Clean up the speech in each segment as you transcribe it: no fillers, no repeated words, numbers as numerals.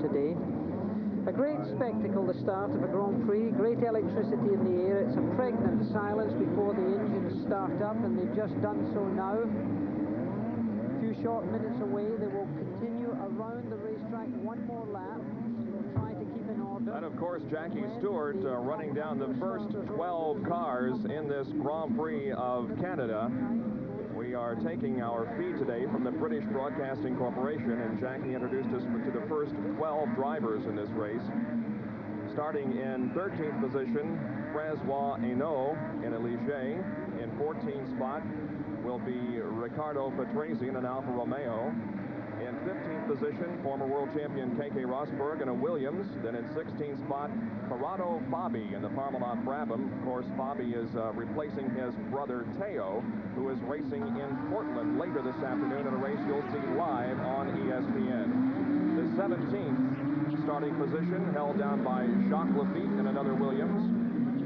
today. A great spectacle, the start of a Grand Prix, great electricity in the air. It's a pregnant silence before the engines start up, and they've just done so now. A few short minutes away, they will continue around the racetrack one more lap. They'll try to keep in order. And of course, Jackie Stewart running down the first 12 cars in this Grand Prix of Canada. We are taking our feed today from the British Broadcasting Corporation, and Jackie introduced us to the first 12 drivers in this race. Starting in 13th position, François Hinault in a Ligier. In 14th spot will be Riccardo Patrese in an Alfa Romeo. In 15th position, former world champion Keke Rosberg in a Williams. Then in 16th spot, Corrado Fabi in the Parmalat Brabham. Of course, Fabi is replacing his brother Teo, who is racing in Portland later this afternoon in a race you'll see live on ESPN. The 17th starting position held down by Jacques Lafitte in another Williams.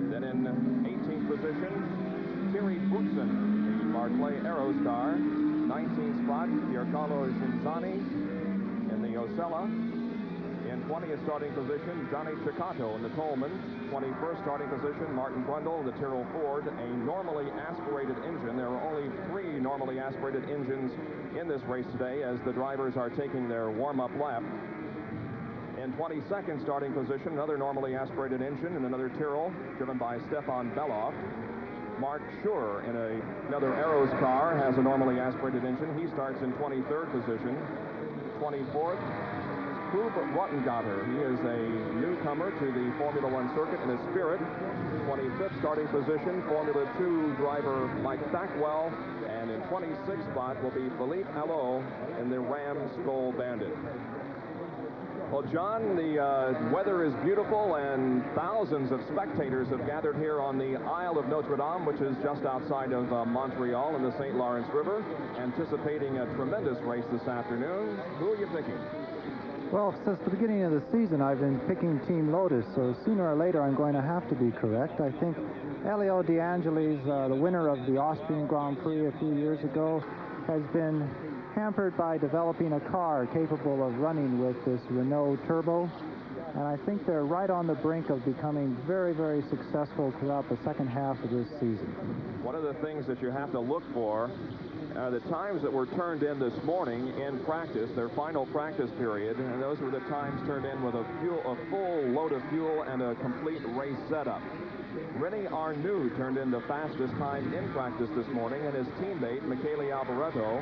Then in 18th position, Thierry Boutsen, the Barclay Aeros car. 19th spot, Piercarlo Ginzani in the Osella. In 20th starting position, Johnny Ceccato in the Tolman. 21st starting position, Martin Brundle in the Tyrrell Ford. A normally aspirated engine. There are only 3 normally aspirated engines in this race today as the drivers are taking their warm-up lap. In 22nd starting position, another normally aspirated engine in another Tyrrell, driven by Stefan Bellof. Mark Schur in another Aeros car has a normally aspirated engine. He starts in 23rd position. 24th, Hub Rottengatter. He is a newcomer to the Formula One circuit in his Spirit. 25th starting position, Formula 2 driver Mike Thackwell. And in 26th spot will be Philippe Alliot in the Ram Skoal Bandit. Well, John, the weather is beautiful, and thousands of spectators have gathered here on the Isle of Notre Dame, which is just outside of Montreal in the St. Lawrence River, anticipating a tremendous race this afternoon. Who are you picking? Well, since the beginning of the season, I've been picking Team Lotus, so sooner or later I'm going to have to be correct. I think Elio De Angelis, the winner of the Austrian Grand Prix a few years ago, has been hampered by developing a car capable of running with this Renault Turbo, and I think they're right on the brink of becoming very, very successful throughout the second half of this season. One of the things that you have to look for are the times that were turned in this morning in practice, their final practice period, and those were the times turned in with a full load of fuel and a complete race setup. René Arnoux turned in the fastest time in practice this morning, and his teammate, Michele Alboreto,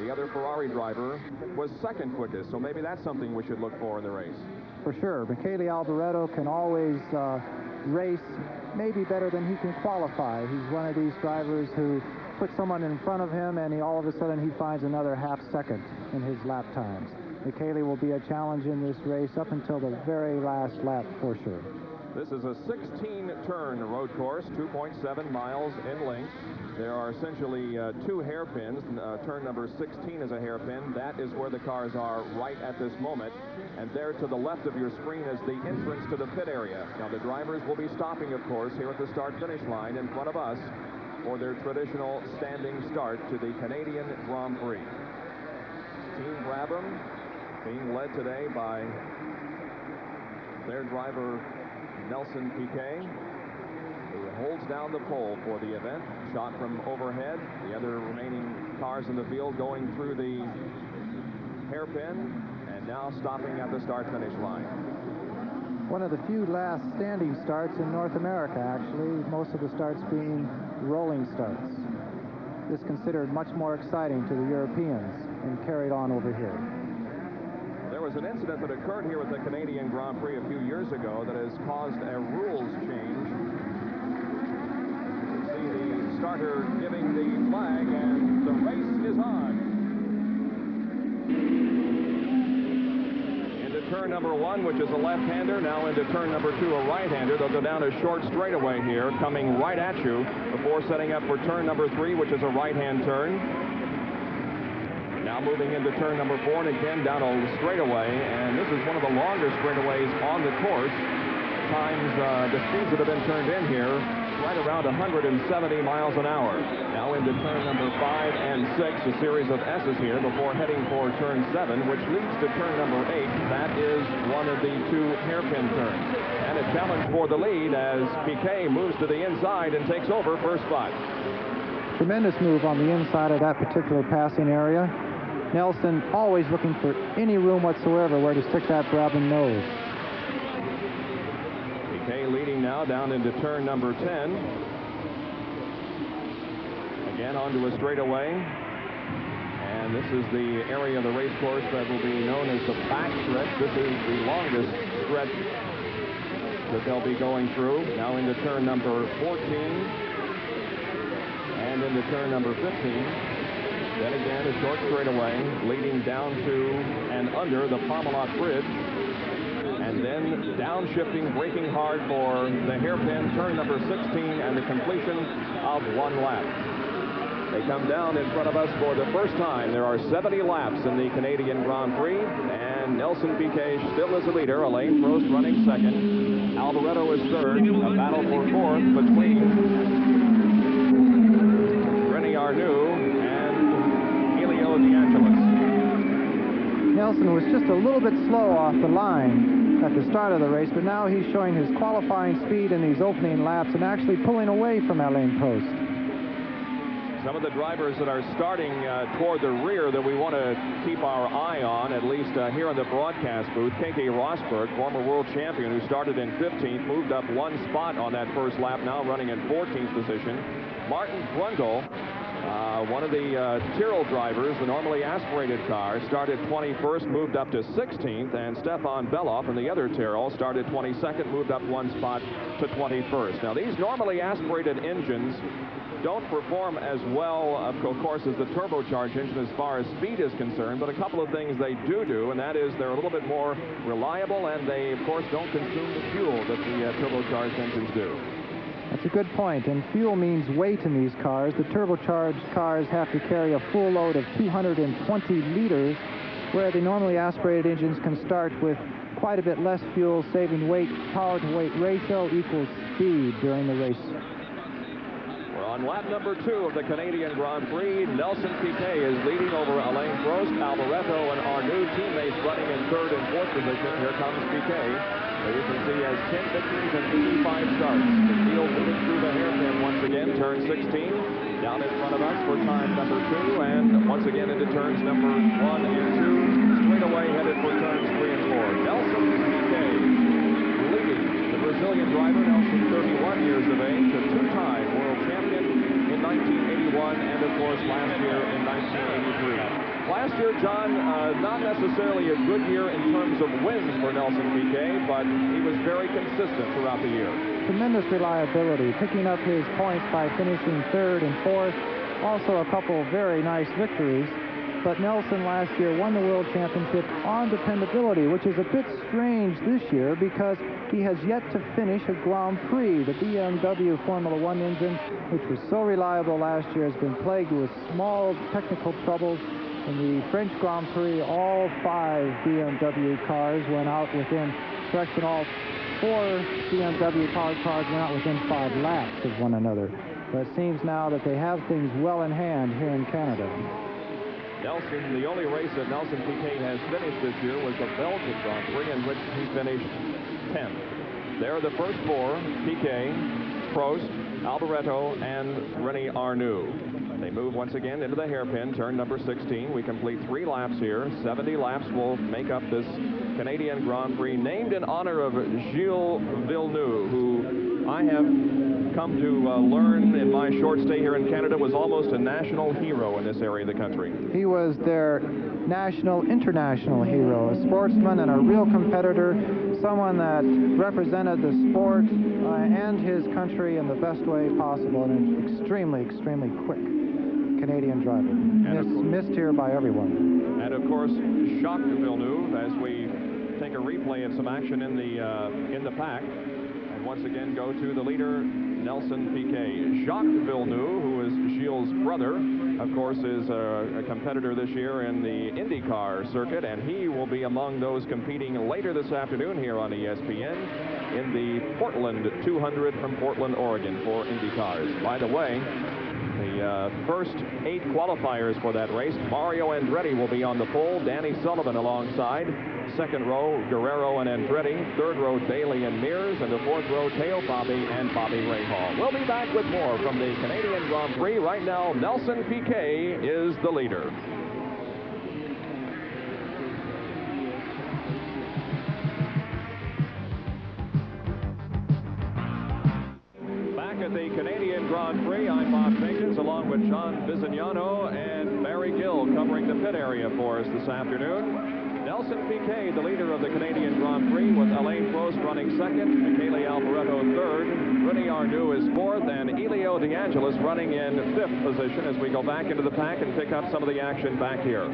the other Ferrari driver, was second quickest, so maybe that's something we should look for in the race. For sure. Michele Alboreto can always race maybe better than he can qualify. He's one of these drivers who puts someone in front of him, and all of a sudden he finds another half second in his lap times. Michele will be a challenge in this race up until the very last lap for sure. This is a 16-turn road course, 2.7 miles in length. There are essentially 2 hairpins. Turn number 16 is a hairpin. That is where the cars are right at this moment. And there to the left of your screen is the entrance to the pit area. Now, the drivers will be stopping, of course, here at the start-finish line in front of us for their traditional standing start to the Canadian Grand Prix. Team Brabham being led today by their driver Nelson Piquet, who holds down the pole for the event. Shot from overhead. The other remaining cars in the field going through the hairpin and now stopping at the start-finish line. One of the few last standing starts in North America, actually, most of the starts being rolling starts. This considered much more exciting to the Europeans and carried on over here. There was an incident that occurred here at the Canadian Grand Prix a few years ago that has caused a rules change. You can see the starter giving the flag, and the race is on. Into turn number 1, which is a left-hander, now into turn number 2, a right-hander. They'll go down a short straightaway here, coming right at you before setting up for turn number 3, which is a right-hand turn. Now moving into turn number 4, and again down a straightaway, and this is one of the longer straightaways on the course. At times, the speeds that have been turned in here right around 170 miles an hour. Now into turn number 5 and 6, a series of S's here before heading for turn 7, which leads to turn number 8. That is one of the 2 hairpin turns. And a challenge for the lead as Piquet moves to the inside and takes over first spot. Tremendous move on the inside of that particular passing area. Nelson always looking for any room whatsoever where to stick that Brabham nose. Piquet leading now down into turn number 10. Again onto a straightaway. And this is the area of the race course that will be known as the back stretch. This is the longest stretch that they'll be going through. Now into turn number 14. And into turn number 15. Then again, a short straightaway leading down to and under the Parmalat Bridge. And then downshifting, braking hard for the hairpin, turn number 16, and the completion of 1 lap. They come down in front of us for the first time. There are 70 laps in the Canadian Grand Prix, and Nelson Piquet still is the leader. Alain Prost running second. Alboreto is third. A battle for fourth between Arnoux and Helio De Angelis. Nelson was just a little bit slow off the line at the start of the race, but now he's showing his qualifying speed in these opening laps and actually pulling away from Alain Prost. Some of the drivers that are starting toward the rear that we want to keep our eye on, at least here in the broadcast booth. Keke Rosberg, former world champion who started in 15th, moved up 1 spot on that first lap, now running in 14th position. Martin Brundle, one of the Tyrrell drivers, the normally aspirated car, started 21st, moved up to 16th, and Stefan Bellof and the other Tyrrell started 22nd, moved up 1 spot to 21st. Now, these normally aspirated engines don't perform as well, of course, as the turbocharged engine as far as speed is concerned, but a couple of things they do, and that is they're a little bit more reliable, and they, of course, don't consume the fuel that the turbocharged engines do. That's a good point, and fuel means weight in these cars. The turbocharged cars have to carry a full load of 220 liters, where the normally aspirated engines can start with quite a bit less fuel, saving weight. Power-to-weight ratio equals speed during the race. We're on lap number 2 of the Canadian Grand Prix. Nelson Piquet is leading over Alain Prost, Alboreto, and Arnoux teammates running in 3rd and 4th position. Here comes Piquet. As you can see, he has 10 victories and 85 starts. The field moving through the hairpin once again, turn 16. Down in front of us for time number 2, and once again into turns number 1 and 2. Straight away headed for turns 3 and 4. Nelson Piquet leading the Brazilian driver. Nelson, 31 years of age, a 2-time world champion in 1981, and of course last year in 1983. Last year, John, not necessarily a good year in terms of wins for Nelson Piquet, but he was very consistent throughout the year. Tremendous reliability, picking up his points by finishing 3rd and 4th. Also a couple very nice victories. But Nelson last year won the World Championship on dependability, which is a bit strange this year because he has yet to finish a Grand Prix. The BMW Formula 1 engine, which was so reliable last year, has been plagued with small technical troubles. In the French Grand Prix, all 5 BMW cars went out within, correction, all 4 BMW powered cars went out within 5 laps of one another. But it seems now that they have things well in hand here in Canada. Nelson, the only race that Nelson Piquet has finished this year was the Belgian Grand Prix, in which he finished 10th. There are the first 4, Piquet, Prost, Alboreto, and René Arnoux. They move once again into the hairpin, turn number 16. We complete 3 laps here. 70 laps will make up this Canadian Grand Prix, named in honor of Gilles-Villeneuve, who I have come to learn in my short stay here in Canada was almost a national hero in this area of the country. He was their national, international hero, a sportsman and a real competitor, someone that represented the sport and his country in the best way possible, and an extremely, extremely quick Canadian driver. Missed here by everyone. And of course, Jacques Villeneuve, as we take a replay of some action in the pack, and once again go to the leader, Nelson Piquet. Jacques Villeneuve, who is Gilles' brother, of course, is a competitor this year in the IndyCar circuit, and he will be among those competing later this afternoon here on ESPN in the Portland 200 from Portland, Oregon for IndyCars. By the way, the first 8 qualifiers for that race, Mario Andretti will be on the pole, Danny Sullivan alongside. Second row, Guerrero and Andretti. Third row, Daly and Mears. And the fourth row, Teo Bobby and Bobby Rahal. We'll be back with more from the Canadian Grand Prix. Right now, Nelson Piquet is the leader. Back at the Canadian Grand Prix, I'm Bob Jenkins, along with John Visignano and Barry Gill covering the pit area for us this afternoon. Nelson Piquet, the leader of the Canadian Grand Prix, with Alain Prost running second, Michele Alboreto third, René Arnoux is fourth, and Elio De Angelis running in 5th position as we go back into the pack and pick up some of the action back here.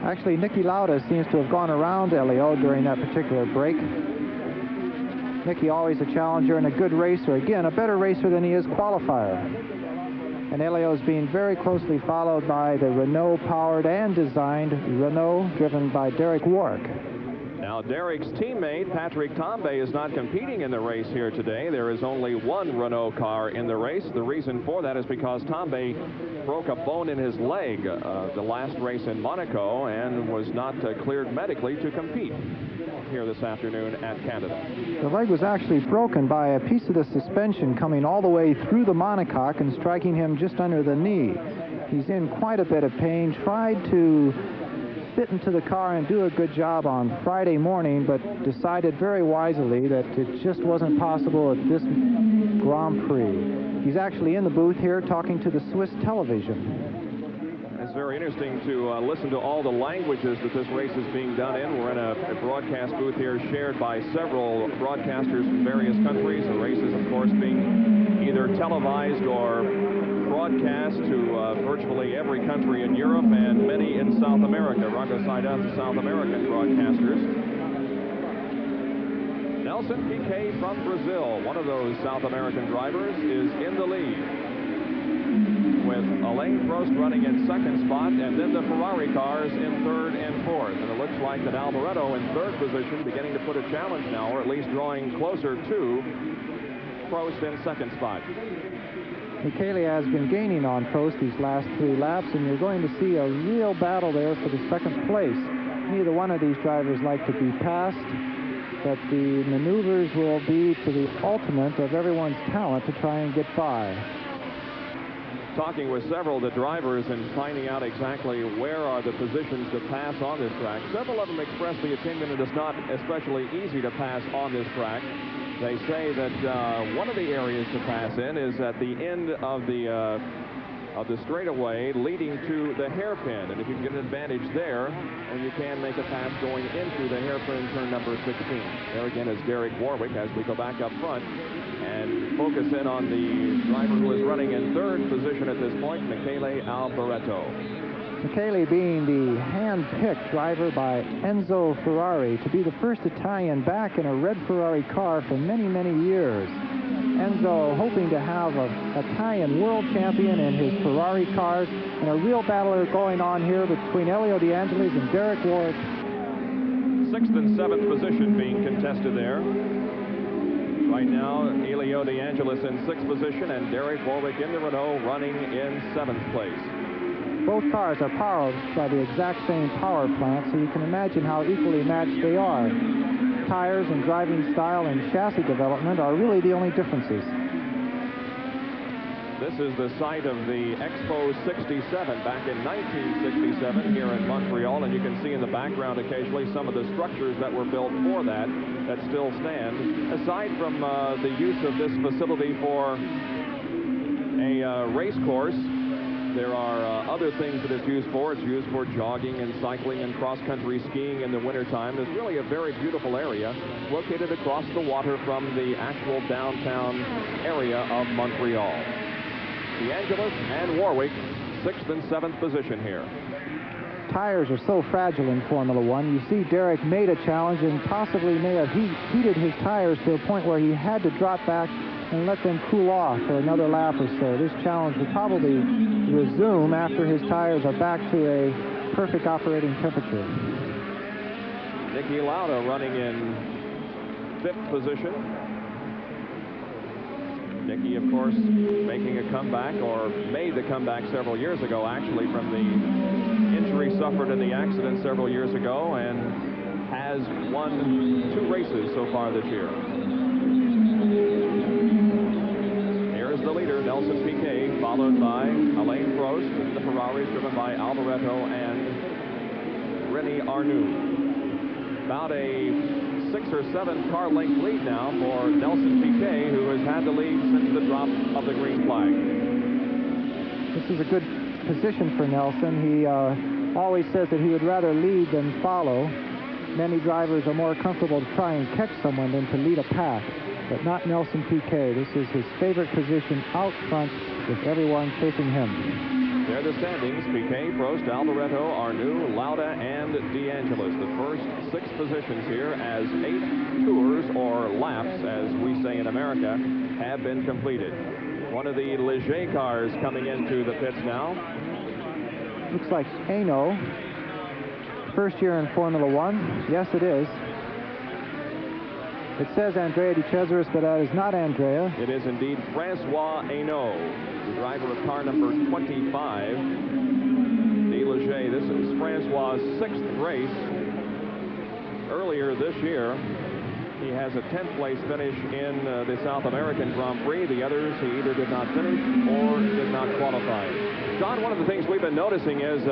Actually, Niki Lauda seems to have gone around Elio during that particular break. Niki always a challenger and a good racer. Again, a better racer than he is qualifier. And Elio is being very closely followed by the Renault-powered and designed Renault, driven by Derek Warwick. Now, Derek's teammate, Patrick Tambay, is not competing in the race here today. There is only one Renault car in the race. The reason for that is because Tambay broke a bone in his leg the last race in Monaco and was not cleared medically to compete here this afternoon at Canada. The leg was actually broken by a piece of the suspension coming all the way through the monocoque and striking him just under the knee. He's in quite a bit of pain. Tried to fit into the car and do a good job on Friday morning, but decided very wisely that it just wasn't possible at this Grand Prix. He's actually in the booth here talking to the Swiss television. It's very interesting to listen to all the languages that this race is being done in. We're in a broadcast booth here shared by several broadcasters from various countries. The race is, of course, being either televised or broadcast to virtually every country in Europe and many in South America. Rago Saida, the South American broadcasters. Nelson Piquet from Brazil, one of those South American drivers, is in the lead, with Alain Prost running in 2nd spot, and then the Ferrari cars in 3rd and 4th. And it looks like that Alboreto in 3rd position, beginning to put a challenge now, or at least drawing closer to Prost in 2nd spot. Michele has been gaining on Prost these last 3 laps, and you're going to see a real battle there for the 2nd place. Neither one of these drivers like to be passed, but the maneuvers will be to the ultimate of everyone's talent to try and get by. Talking with several of the drivers and finding out exactly where are the positions to pass on this track. Several of them expressed the opinion that it's not especially easy to pass on this track. They say that one of the areas to pass in is at the end of the straightaway leading to the hairpin. And if you can get an advantage there, then you can make a pass going into the hairpin turn number 16. There again is Derek Warwick as we go back up front and focus in on the driver who is running in 3rd position at this point, Michele Alboreto. Michele being the hand-picked driver by Enzo Ferrari to be the first Italian back in a red Ferrari car for many, many years. Enzo hoping to have an Italian world champion in his Ferrari cars, and a real battle going on here between Elio De Angelis and Derek Warwick. 6th and 7th position being contested there. Right now, Elio De Angelis in 6th position and Derek Warwick in the Renault running in 7th place. Both cars are powered by the exact same power plant, so you can imagine how equally matched they are. Tires and driving style and chassis development are really the only differences. This is the site of the Expo 67 back in 1967 here in Montreal, and you can see in the background occasionally some of the structures that were built for that still stand. Aside from the use of this facility for a race course, there are other things that it's used for. It's used for jogging and cycling and cross-country skiing in the wintertime. It's really a very beautiful area located across the water from the actual downtown area of Montreal. De Angelis and Warwick, 6th and 7th position here. Tires are so fragile in Formula One. You see Derek made a challenge and possibly may have heated his tires to a point where he had to drop back and let them cool off for another lap or so. This challenge will probably resume after his tires are back to a perfect operating temperature. Niki Lauda running in 5th position. Niki, of course, making a comeback, or made the comeback several years ago, actually, from the injury suffered in the accident several years ago, and has won 2 races so far this year. Here's the leader, Nelson Piquet, followed by Alain Prost, and the Ferraris driven by Alboreto and René Arnoux. About a 6 or 7 car length lead now for Nelson Piquet, who has had the lead since the drop of the green flag. This is a good position for Nelson. He always says that he would rather lead than follow. Many drivers are more comfortable to try and catch someone than to lead a pack, but not Nelson Piquet. This is his favorite position, out front with everyone chasing him. There are the standings: Piquet, Prost, Alboreto, Arnoux, Lauda, and DeAngelis. The first 6 positions here, as 8 tours, or laps, as we say in America, have been completed. One of the Ligier cars coming into the pits now. Looks like Ano. First year in Formula One. Yes, it is. It says Andrea de Cesaris, but that is not Andrea. It is indeed Francois Ano, the driver of car number 25, de Ligier. This is Francois' 6th race. Earlier this year, he has a 10th place finish in the South American Grand Prix. The others, he either did not finish or did not qualify. John, one of the things we've been noticing is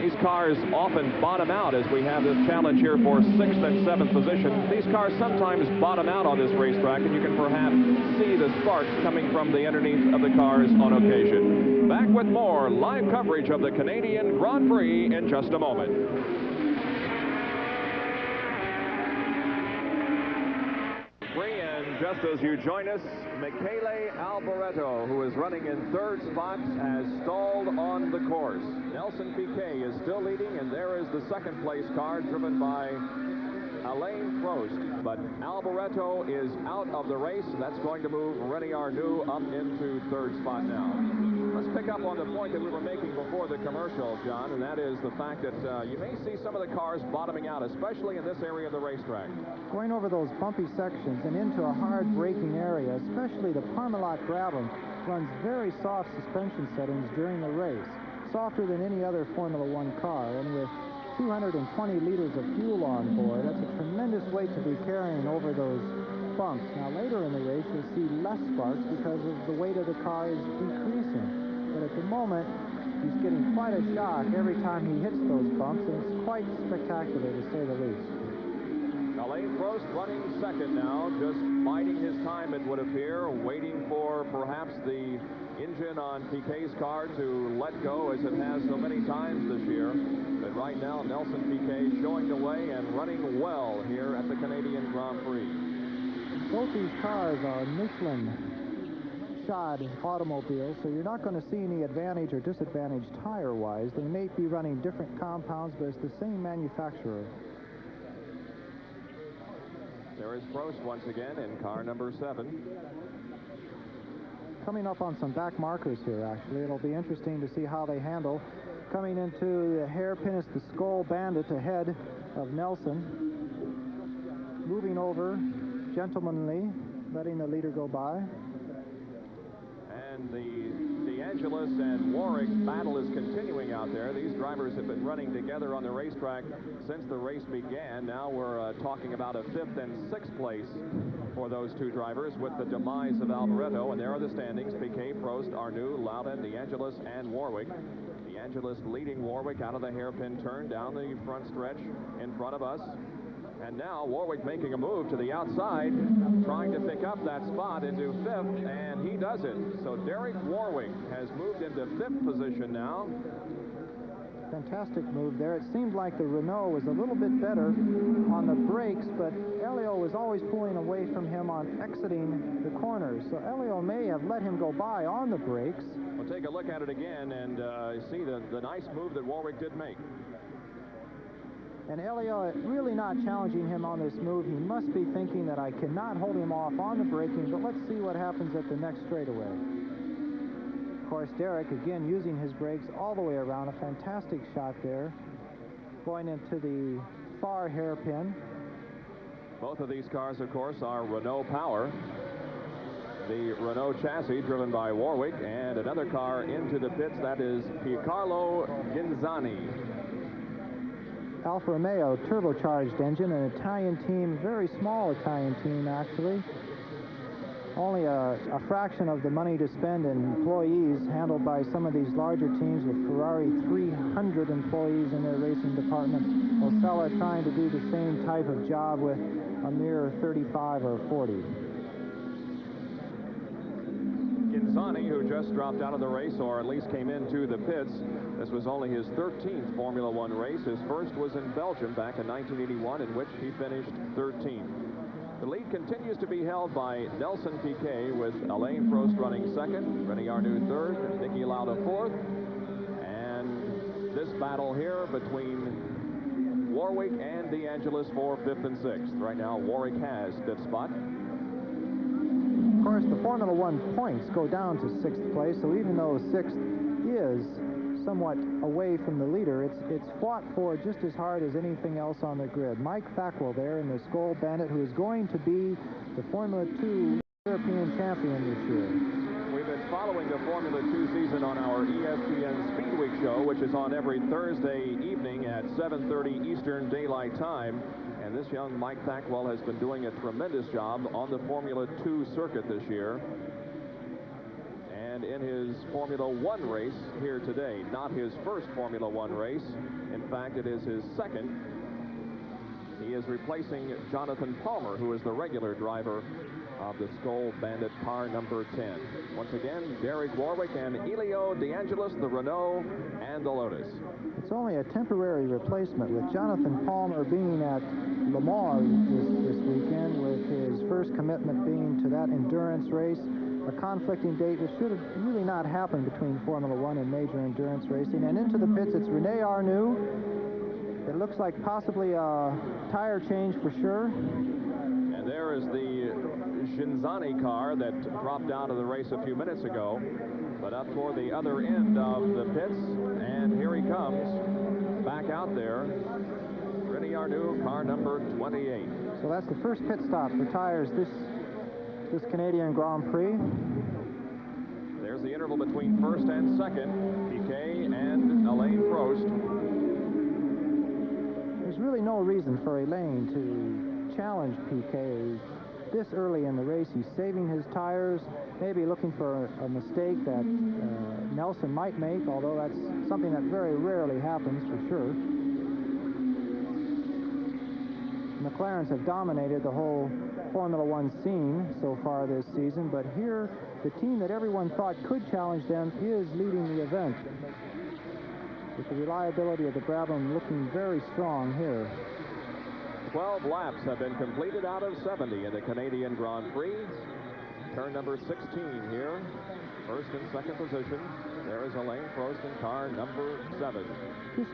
these cars often bottom out, as we have this challenge here for 6th and 7th position. These cars sometimes bottom out on this racetrack, and you can perhaps see the sparks coming from the underneath of the cars on occasion. Back with more live coverage of the Canadian Grand Prix in just a moment. Just as you join us, Michele Alboreto, who is running in 3rd spot, has stalled on the course. Nelson Piquet is still leading, and there is the 2nd place car driven by Alain Prost. But Alboreto is out of the race, and that's going to move René Arnoux up into 3rd spot now. Let's pick up on the point that we were making before the commercial, John, and that is the fact that you may see some of the cars bottoming out, especially in this area of the racetrack. Going over those bumpy sections and into a hard braking area, especially the Parmalat Brabham, runs very soft suspension settings during the race, softer than any other Formula One car, and with 220 liters of fuel on board, that's a tremendous weight to be carrying over those bumps. Now later in the race, you'll see less sparks because of the weight of the car is decreasing. But at the moment, he's getting quite a shock every time he hits those bumps, and it's quite spectacular, to say the least. Alain Prost running 2nd now, just biding his time, it would appear, waiting for perhaps the engine on Piquet's car to let go, as it has so many times this year. But right now, Nelson Piquet showing the way and running well here at the Canadian Grand Prix. Both these cars are Michelin-shod automobiles, so you're not going to see any advantage or disadvantage tire-wise. They may be running different compounds, but it's the same manufacturer. There is Prost once again in car number 7. Coming up on some back markers here, actually. It'll be interesting to see how they handle. Coming into the hairpin is the Skoll Bandit ahead of Nelson. Moving over gentlemanly, letting the leader go by. And the DeAngelis and Warwick battle is continuing out there. These drivers have been running together on the racetrack since the race began. Now we're talking about a 5th and 6th place for those 2 drivers with the demise of Alboreto. And there are the standings: Piquet, Prost, Arnoux, Lauda, DeAngelis, and Warwick. DeAngelis leading Warwick out of the hairpin turn down the front stretch in front of us. And now Warwick making a move to the outside, trying to pick up that spot into 5th, and he does it. So Derek Warwick has moved into 5th position now. Fantastic move there. It seemed like the Renault was a little bit better on the brakes, but Elio was always pulling away from him on exiting the corners. So Elio may have let him go by on the brakes. We'll take a look at it again and see the nice move that Warwick did make. And Elliott really not challenging him on this move. He must be thinking that I cannot hold him off on the braking, but let's see what happens at the next straightaway. Of course, Derek, again, using his brakes all the way around. A fantastic shot there. Going into the far hairpin. Both of these cars, of course, are Renault power. The Renault chassis driven by Warwick, and another car into the pits, that is Piercarlo Ghinzani. Alfa Romeo turbocharged engine, an Italian team, very small Italian team actually. Only a fraction of the money to spend in employees, handled by some of these larger teams with Ferrari 300 employees in their racing department. Osella trying to do the same type of job with a mere 35 or 40. Ghinzani, who just dropped out of the race, or at least came into the pits. This was only his 13th Formula One race. His first was in Belgium back in 1981, in which he finished 13th. The lead continues to be held by Nelson Piquet, with Alain Prost running second, René Arnoux third, Niki Lauda fourth. And this battle here between Warwick and De Angelis for fifth and sixth. Right now, Warwick has fifth spot. Of course, the Formula One points go down to sixth place, so even though sixth is somewhat away from the leader, it's fought for just as hard as anything else on the grid. Mike Thackwell there in the Skoal Bandit, who is going to be the Formula 2 European champion this year. We've been following the Formula 2 season on our ESPN Speed Week show, which is on every Thursday evening at 7:30 Eastern Daylight Time. And this young Mike Thackwell has been doing a tremendous job on the Formula 2 circuit this year. And in his Formula One race here today, not his first Formula One race. In fact, it is his second. He is replacing Jonathan Palmer, who is the regular driver of the Skoal Bandit car number 10. Once again, Derek Warwick and Elio De Angelis, the Renault and the Lotus. It's only a temporary replacement, with Jonathan Palmer being at Le Mans this weekend, with his first commitment being to that endurance race. A conflicting date which should have really not happened between Formula One and major endurance racing. And into the pits, it's René Arnoux. It looks like possibly a tire change for sure. And there is the Ghinzani car that dropped out of the race a few minutes ago, but up toward the other end of the pits, and here he comes back out there. René Arnoux, car number 28. So that's the first pit stop for tires this Canadian Grand Prix. There's the interval between first and second, Piquet and Alain Prost. There's really no reason for Alain to challenge Piquet this early in the race. He's saving his tires, maybe looking for a mistake that Nelson might make, although that's something that very rarely happens for sure. McLarens have dominated the whole Formula One scene so far this season, but here the team that everyone thought could challenge them is leading the event, with the reliability of the Brabham looking very strong here. 12 laps have been completed out of 70 in the Canadian Grand Prix. Turn number 16 here. First and second position. There is Alain Prost in car number 7.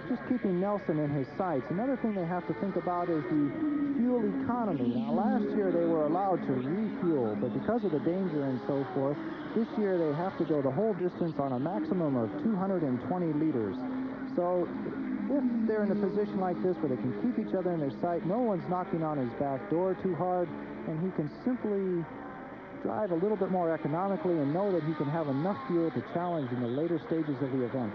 Just keeping Nelson in his sights. Another thing they have to think about is the fuel economy. Now, last year they were allowed to refuel, but because of the danger and so forth, this year they have to go the whole distance on a maximum of 220 liters. So if they're in a position like this where they can keep each other in their sight, no one's knocking on his back door too hard, and he can simply drive a little bit more economically and know that he can have enough fuel to challenge in the later stages of the event.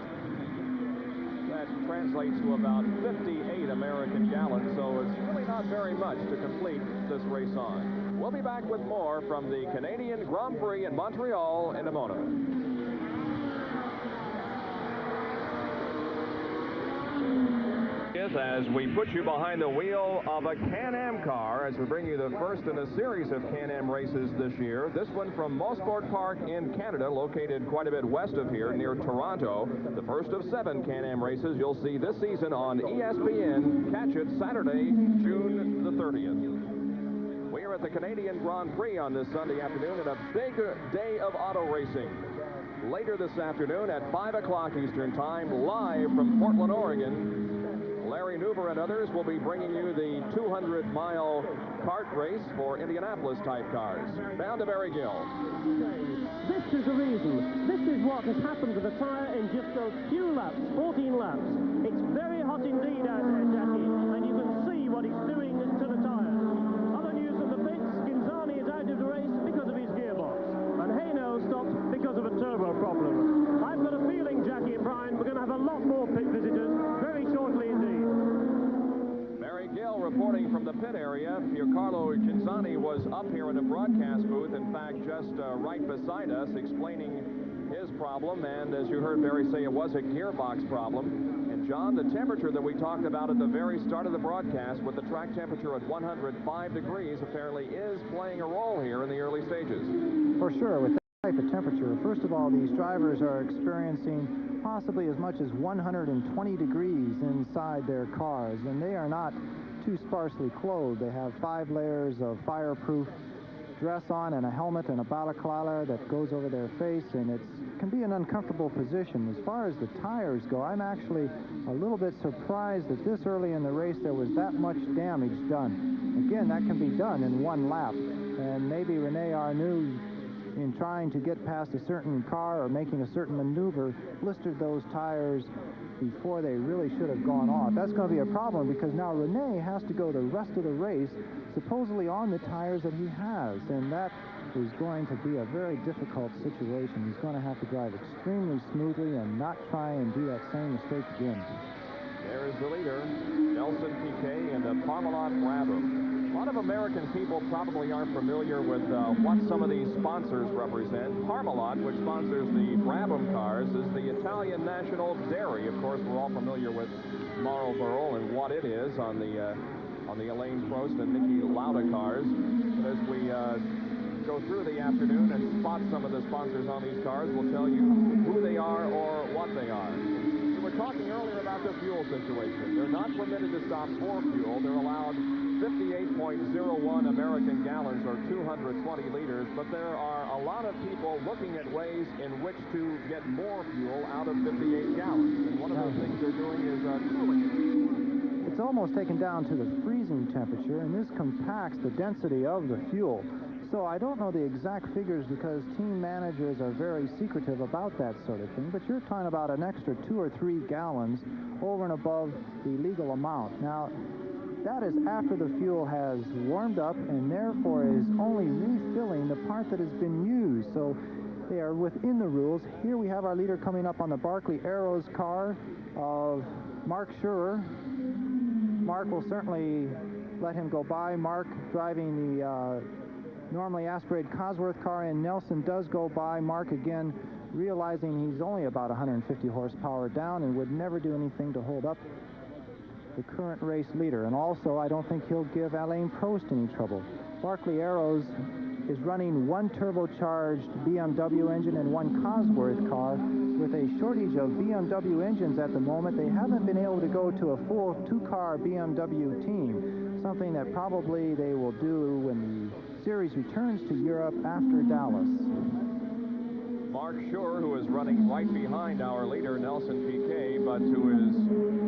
That translates to about 58 American gallons, so it's really not very much to complete this race on. We'll be back with more from the Canadian Grand Prix in Montreal in a moment. As we put you behind the wheel of a Can-Am car, as we bring you the first in a series of Can-Am races this year. This one from Mosport Park in Canada, located quite a bit west of here near Toronto. The first of 7 Can-Am races you'll see this season on ESPN. Catch it Saturday, June the 30th. We are at the Canadian Grand Prix on this Sunday afternoon and a big day of auto racing. Later this afternoon at 5 o'clock Eastern Time, live from Portland, Oregon, Larry Nuber and others will be bringing you the 200-mile kart race for Indianapolis-type cars. Down to Barry Gill. This is the reason. This is what has happened to the tyre in just those few laps, 14 laps. It's very hot indeed out there, Jackie, and you can see what it's doing to the tyres. Other news from the pits, Ginzani is out of the race because of his gearbox, and Haino stopped because of a turbo problem. I've got a feeling, Jackie and Brian, we're going to have a lot more pit visitors very shortly indeed. Barry Gill reporting from the pit area. Giancarlo Ginzani was up here in the broadcast booth, in fact, just right beside us, explaining his problem, and as you heard Barry say, it was a gearbox problem. And John, the temperature that we talked about at the very start of the broadcast, with the track temperature at 105 degrees, apparently is playing a role here in the early stages. For sure, with that type of temperature, first of all, these drivers are experiencing possibly as much as 120 degrees inside their cars, and they are not too sparsely clothed. They have 5 layers of fireproof dress on and a helmet and a balaclava that goes over their face, and it can be an uncomfortable position. As far as the tires go, I'm actually a little bit surprised that this early in the race there was that much damage done. Again, that can be done in one lap, and maybe Rene Arnoux, in trying to get past a certain car or making a certain maneuver, blistered those tires before they really should have gone off. That's going to be a problem, because now Rene has to go the rest of the race supposedly on the tires that he has, and that is going to be a very difficult situation. He's going to have to drive extremely smoothly and not try and do that same mistake again. There is the leader, Nelson Piquet in the Parmalat Brabham. A lot of American people probably aren't familiar with what some of these sponsors represent. Parmalat, which sponsors the Brabham cars, is the Italian national dairy. Of course, we're all familiar with Marlboro and what it is on the Alain, Prost, and Niki Lauda cars. But as we go through the afternoon and spot some of the sponsors on these cars, we'll tell you who they are or what they are. We were talking earlier about the fuel situation. They're not permitted to stop for fuel. They're allowed 58.01 American gallons, or 220 liters, but there are a lot of people looking at ways in which to get more fuel out of 58 gallons. And one of those things they're doing is cooling it. It's almost taken down to the freezing temperature, and this compacts the density of the fuel. So I don't know the exact figures, because team managers are very secretive about that sort of thing, but you're talking about an extra 2 or 3 gallons over and above the legal amount. Now, that is after the fuel has warmed up and therefore is only refilling the part that has been used. So they are within the rules. Here we have our leader coming up on the Barclay Arrows car of Mark Schurer. Mark will certainly let him go by. Mark driving the normally aspirated Cosworth car, and Nelson does go by. Mark again realizing he's only about 150 horsepower down and would never do anything to hold up the current race leader. And also, I don't think he'll give Alain Prost any trouble. Barclay Arrows is running one turbocharged BMW engine and one Cosworth car. With a shortage of BMW engines at the moment, they haven't been able to go to a full 2-car BMW team, something that probably they will do when the series returns to Europe after Dallas. Mark Schurer, who is running right behind our leader, Nelson Piquet, but who is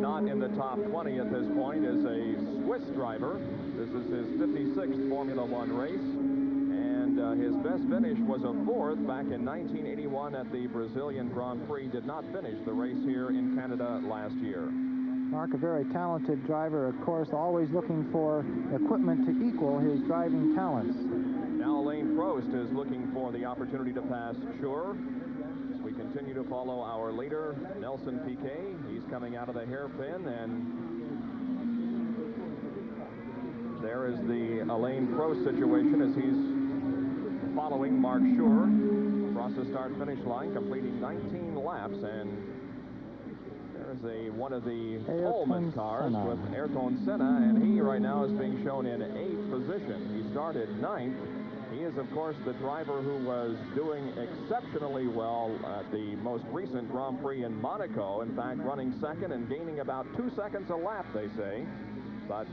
not in the top 20 at this point, is a Swiss driver. This is his 56th Formula One race, and his best finish was a 4th back in 1981 at the Brazilian Grand Prix. Did not finish the race here in Canada last year. Mark, a very talented driver, of course, always looking for equipment to equal his driving talents. Now Alain Prost is looking for the opportunity to pass Schurer. As we continue to follow our leader, Nelson Piquet. He's coming out of the hairpin, and there is the Alain Prost situation as he's following Mark Schurer across the start-finish line, completing 19 laps, and there's one of the Pullman cars with Ayrton Senna, and he right now is being shown in 8th position. He started 9th. He is, of course, the driver who was doing exceptionally well at the most recent Grand Prix in Monaco. In fact, running second and gaining about 2 seconds a lap, they say. But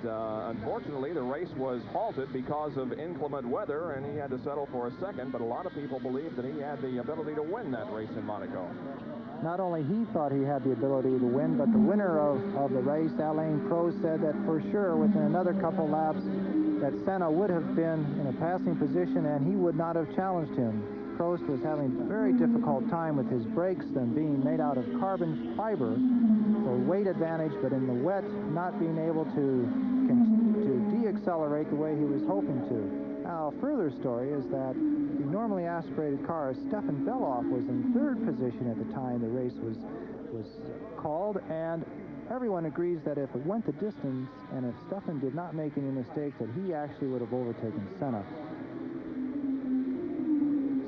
unfortunately, the race was halted because of inclement weather, and he had to settle for a second. But a lot of people believe that he had the ability to win that race in Monaco. Not only he thought he had the ability to win, but the winner of the race, Alain, Prost, said that for sure within another couple laps that Senna would have been in a passing position and he would not have challenged him. Prost was having a very difficult time with his brakes, them being made out of carbon fiber for weight advantage, but in the wet not being able to de-accelerate the way he was hoping to. Now, a further story is that the normally aspirated car, Stefan Bellof, was in third position at the time the race was called, and everyone agrees that if it went the distance and if Stefan did not make any mistakes, that he actually would have overtaken Senna.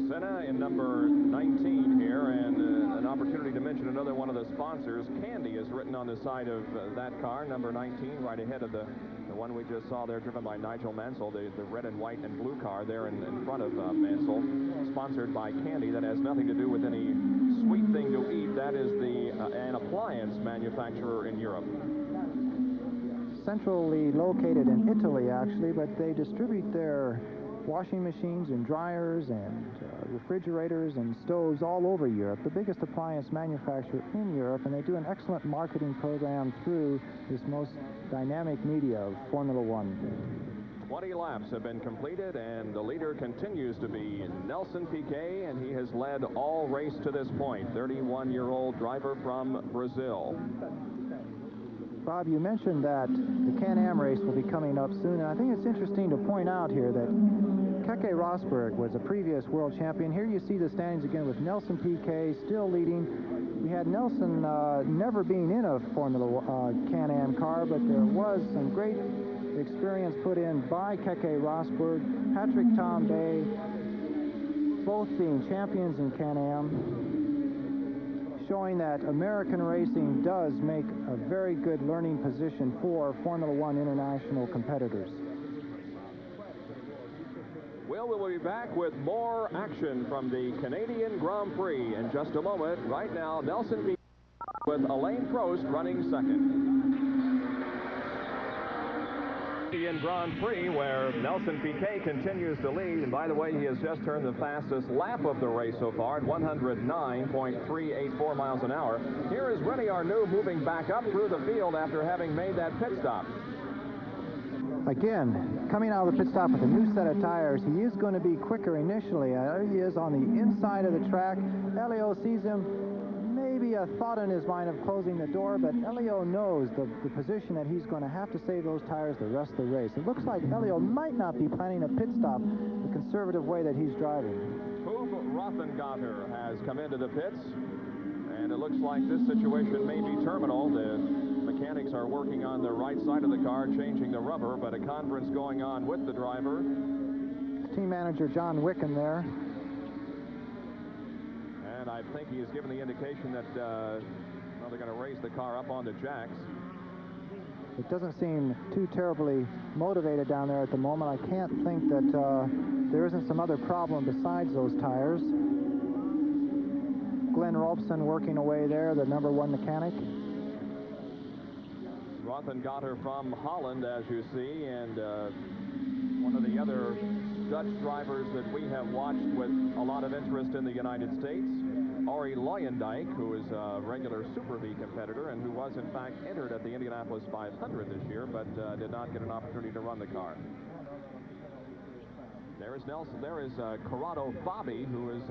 Senna in number 19 here, and an opportunity to mention another one of the sponsors. Candy is written on the side of that car, number 19, right ahead of the one we just saw there, driven by Nigel Mansell, the red and white and blue car there in front of Mansell, sponsored by Candy. That has nothing to do with any sweet thing to eat. That is an appliance manufacturer in Europe. Centrally located in Italy, actually, but they distribute their washing machines and dryers and refrigerators and stoves all over Europe, the biggest appliance manufacturer in Europe, and they do an excellent marketing program through this most dynamic media of Formula One. 20 laps have been completed, and the leader continues to be Nelson Piquet, and he has led all race to this point. 31-year-old driver from Brazil. Bob, you mentioned that the Can-Am race will be coming up soon, and I think it's interesting to point out here that Keke Rosberg was a previous world champion. Here you see the standings again with Nelson Piquet still leading. We had Nelson never being in a Formula Can-Am car, but there was some great experience put in by Keke Rosberg, Patrick Tambay, both being champions in Can-Am, showing that American racing does make a very good learning position for Formula One international competitors. Well, we'll be back with more action from the Canadian Grand Prix in just a moment. Right now, Nelson Piquet with Alain Prost running second. Canadian Grand Prix, where Nelson Piquet continues to lead, and by the way, he has just turned the fastest lap of the race so far at 109.384 miles an hour. Here is René Arnoux moving back up through the field after having made that pit stop. Again, coming out of the pit stop with a new set of tires, he is going to be quicker initially. There he is on the inside of the track. Elio sees him, maybe a thought in his mind of closing the door, but Elio knows the position that he's going to have to save those tires the rest of the race. It looks like Elio might not be planning a pit stop the conservative way that he's driving. Huub Rothengatter has come into the pits, and it looks like this situation may be terminal. The mechanics are working on the right side of the car, changing the rubber, but a conference going on with the driver. Team manager John Wicken there. And I think he has given the indication that they're going to raise the car up onto jacks. It doesn't seem too terribly motivated down there at the moment. I can't think that there isn't some other problem besides those tires. Glenn Rolfson working away there, the #1 mechanic. Rothengatter from Holland, as you see, and one of the other Dutch drivers that we have watched with a lot of interest in the United States, Arie Luyendyk, who is a regular Super V competitor and who was in fact entered at the Indianapolis 500 this year, but did not get an opportunity to run the car. There is Nelson. There is Corrado Fabi, who is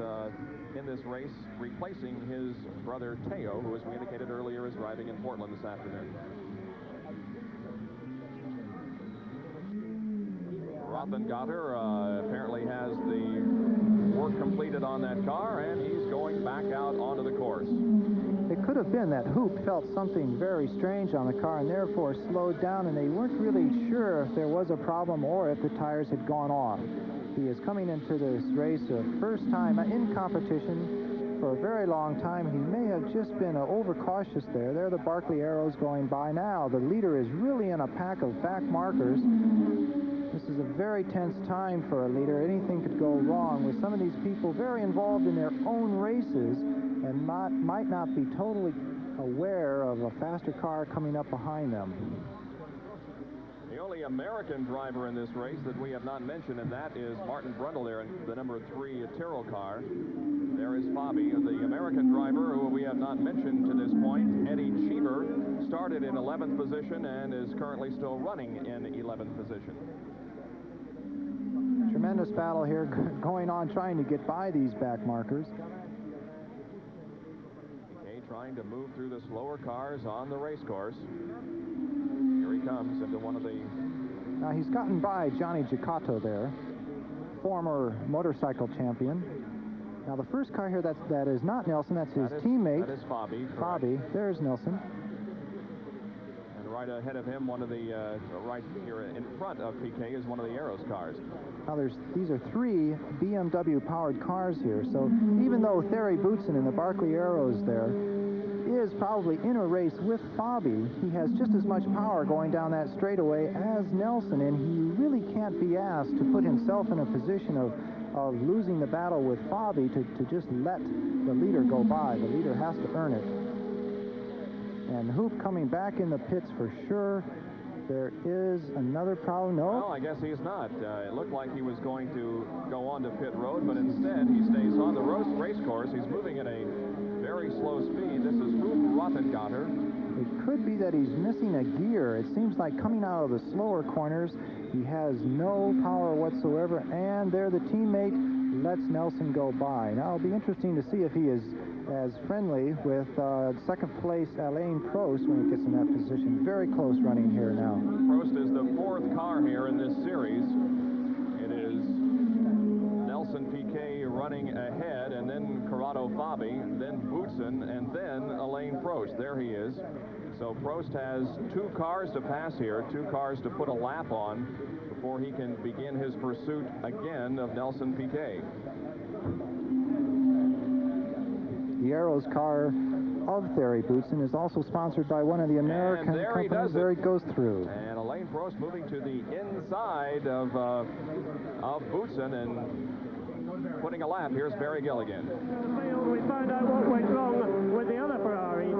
in this race, replacing his brother Teo, who, as we indicated earlier, is driving in Portland this afternoon. Rothengatter apparently has the work completed on that car, and he's going back out onto the course. It could have been that Huub felt something very strange on the car and therefore slowed down, and they weren't really sure if there was a problem or if the tires had gone off. He is coming into this race the first time in competition for a very long time. He may have just been overcautious there. There are the Barkley arrows going by now. The leader is really in a pack of back markers. This is a very tense time for a leader. Anything could go wrong with some of these people very involved in their own races and might not be totally aware of a faster car coming up behind them. The only American driver in this race that we have not mentioned, and that is Martin Brundle there in the number 3 Tyrrell car. There is Bobby, the American driver who we have not mentioned to this point. Eddie Cheever started in 11th position and is currently still running in 11th position. Tremendous battle here going on, trying to get by these back markers. Piquet trying to move through the slower cars on the race course. Here he comes into one of the... Now he's gotten by Johnny Giocato there, former motorcycle champion. Now the first car here, that is not Nelson, that's his teammate. That is Bobby. Correct. Bobby, there's Nelson. And right ahead of him, one of the, right here in front of Piquet is one of the Arrows cars. Now these are 3 BMW powered cars here, so even though Thierry Boutsen in the Barclay Arrows there is probably in a race with Bobby, he has just as much power going down that straightaway as Nelson, and he really can't be asked to put himself in a position of losing the battle with Bobby to just let the leader go by. The leader has to earn it. And Hoop coming back in the pits for sure. There is another problem. No. Well, I guess he's not. It looked like he was going to go on to pit road, but instead he stays on the race course. He's moving at a very slow speed. This is Hoop Rothengatter. It could be that he's missing a gear. It seems like coming out of the slower corners, he has no power whatsoever, and there the teammate lets Nelson go by. Now it'll be interesting to see if he is as friendly with second place Alain Prost when he gets in that position. Very close running here now. Prost is the 4th car here in this series. It is Nelson Piquet running ahead, and then Corrado Fabi, then Boutsen, and then Alain Prost. There he is. So Prost has 2 cars to pass here, 2 cars to put a lap on before he can begin his pursuit again of Nelson Piquet. The Arrows car of Thierry Boutsen is also sponsored by one of the American companies. There he goes through. And Alain Prost moving to the inside of Boutsen and putting a lap. Here's Barry Gilligan. We find out what went wrong with the other Ferrari.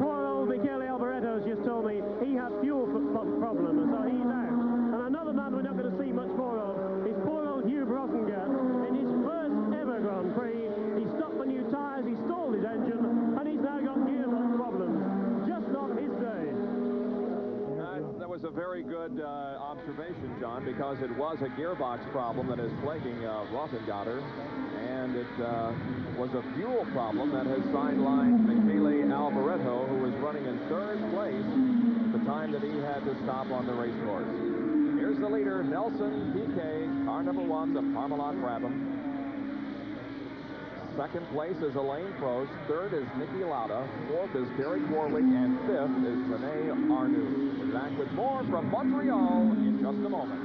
Poor old Michele Alboretto's just told me he had fuel problems, so he's out. And another man we're not going to see much more of is poor old Hugh Brossengat. In his first ever Grand Prix, he stopped for new tyres, he stalled his engine, and he's now got gearbox problems. Just not his day. That was a very good observation, John, because it was a gearbox problem that is plaguing Rothengatter, and it was a fuel problem that has sidelined Michele Alboretto, who was running in 3rd place at the time that he had to stop on the race course. Here's the leader, Nelson Piquet, car number 1, the Parmalat Brabham. 2nd place is Alain Prost, 3rd is Niki Lauda, 4th is Derek Warwick, and 5th is Rene Arnoux. We're back with more from Montreal in just a moment.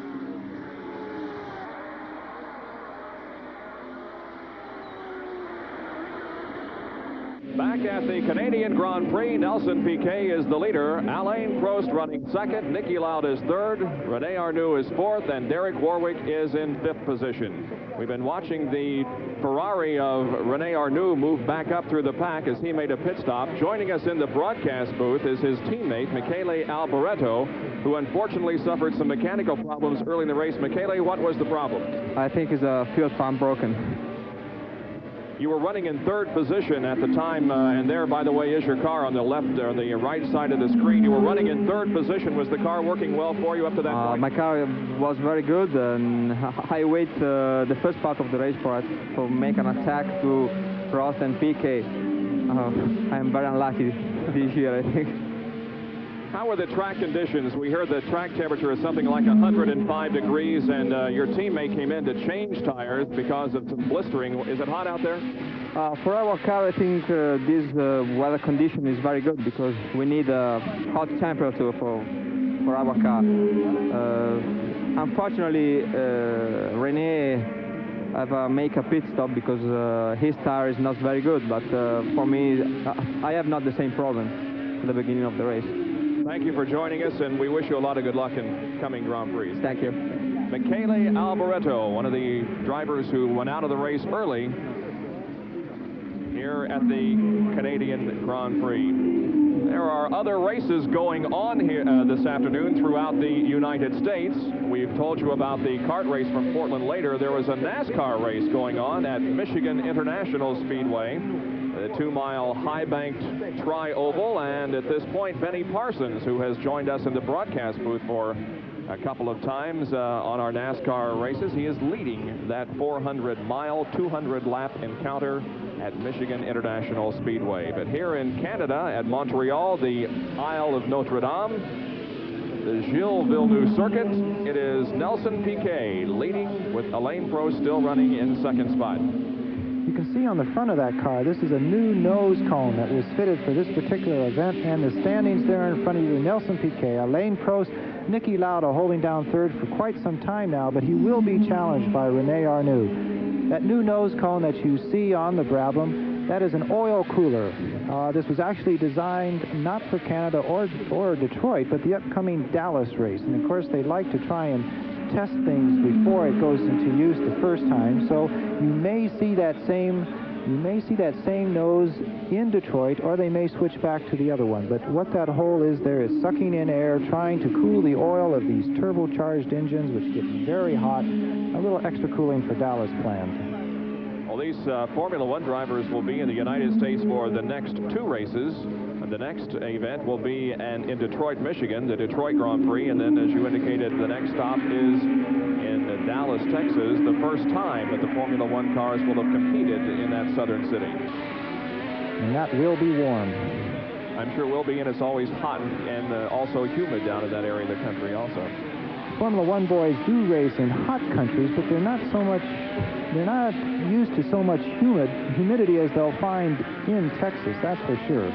Back at the Canadian Grand Prix, Nelson Piquet is the leader. Alain Prost running 2nd, Niki Lauda is 3rd, Rene Arnoux is 4th, and Derek Warwick is in 5th position. We've been watching the Ferrari of Rene Arnoux move back up through the pack as he made a pit stop. Joining us in the broadcast booth is his teammate, Michele Alboretto, who unfortunately suffered some mechanical problems early in the race. Michele, what was the problem? I think it's a fuel pump broken. You were running in 3rd position at the time, and there, by the way, is your car on the left or the right side of the screen. You were running in 3rd position. Was the car working well for you up to that point? My car was very good, and I wait the first part of the race for make an attack to Prost and Piquet. I am very unlucky this year, I think. How are the track conditions? We heard the track temperature is something like 105 degrees, and your teammate came in to change tires because of some blistering. Is it hot out there? For our car, I think this weather condition is very good because we need a hot temperature for our car. Unfortunately, Rene have make a pit stop because his tire is not very good, but for me, I have not the same problem at the beginning of the race. Thank you for joining us, and we wish you a lot of good luck in coming Grand Prix. Thank you. Michele Alboretto, one of the drivers who went out of the race early here at the Canadian Grand Prix. There are other races going on here this afternoon throughout the United States. We've told you about the kart race from Portland later. There was a NASCAR race going on at Michigan International Speedway, the 2-mile high-banked tri-oval, and at this point, Benny Parsons, who has joined us in the broadcast booth for a couple of times on our NASCAR races, he is leading that 400-mile, 200-lap encounter at Michigan International Speedway. But here in Canada, at Montreal, the Isle of Notre Dame, the Gilles-Villeneuve circuit, it is Nelson Piquet leading with Alain Prost still running in second spot. You can see on the front of that car, this is a new nose cone that was fitted for this particular event, and the standings there in front of you, Nelson Piquet, Alain Prost, Niki Lauda holding down third for quite some time now, but he will be challenged by René Arnoux. That new nose cone that you see on the Brabham, that is an oil cooler. This was actually designed not for Canada or Detroit, but the upcoming Dallas race. And of course, they like to try and test things before it goes into use the first time. So you may see that same nose in Detroit, or they may switch back to the other one. But what that hole is there is sucking in air, trying to cool the oil of these turbocharged engines, which get very hot. A little extra cooling for Dallas planned. Well, these Formula One drivers will be in the United States for the next two races. The next event will be in Detroit, Michigan, the Detroit Grand Prix, and then, as you indicated, the next stop is in Dallas, Texas, the first time that the Formula One cars will have competed in that southern city. And that will be warm. I'm sure will be, and it's always hot and also humid down in that area of the country also. Formula One boys do race in hot countries, but they're not used to so much humidity as they'll find in Texas, that's for sure.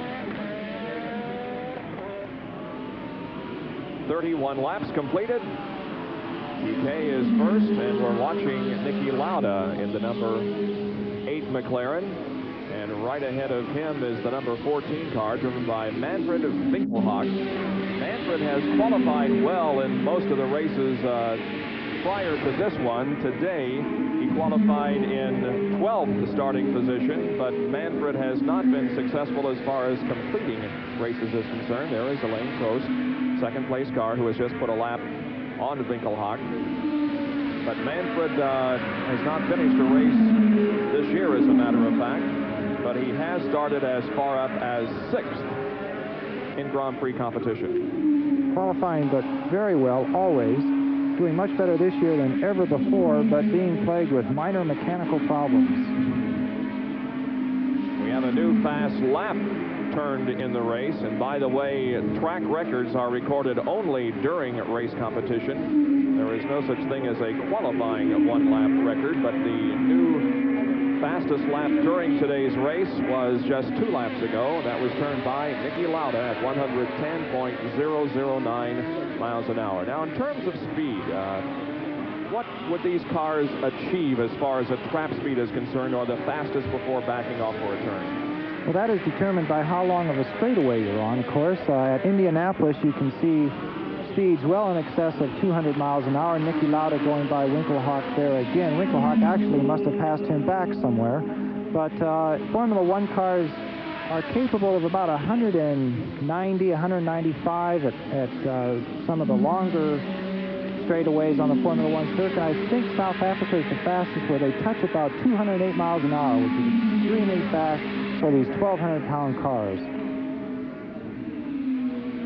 31 laps completed. Piquet is first, and we're watching Niki Lauda in the number 8 McLaren. And right ahead of him is the number 14 car, driven by Manfred Winkelhock. Manfred has qualified well in most of the races prior to this one. Today, he qualified in 12th starting position, but Manfred has not been successful as far as completing races is concerned. There is Alain Prost, second place car, who has just put a lap on Winkelhock. But Manfred has not finished a race this year, as a matter of fact, but he has started as far up as 6th in Grand Prix competition. Qualifying, but very well, always. Doing much better this year than ever before, but being plagued with minor mechanical problems. We have a new fast lap turned in the race, and by the way, track records are recorded only during race competition. There is no such thing as a qualifying one-lap record, but the new fastest lap during today's race was just 2 laps ago. That was turned by Niki Lauda at 110.009 miles an hour. Now, in terms of speed, what would these cars achieve as far as a trap speed is concerned, or the fastest before backing off for a turn? Well, that is determined by how long of a straightaway you're on, of course. At Indianapolis, you can see speeds well in excess of 200 miles an hour. Niki Lauda going by Winkelhock there again. Winkelhock actually must have passed him back somewhere. But Formula One cars are capable of about 190, 195 at some of the longer straightaways on the Formula One circuit. I think South Africa is the fastest, where they touch about 208 miles an hour, which is extremely fast for these 1,200-pound cars.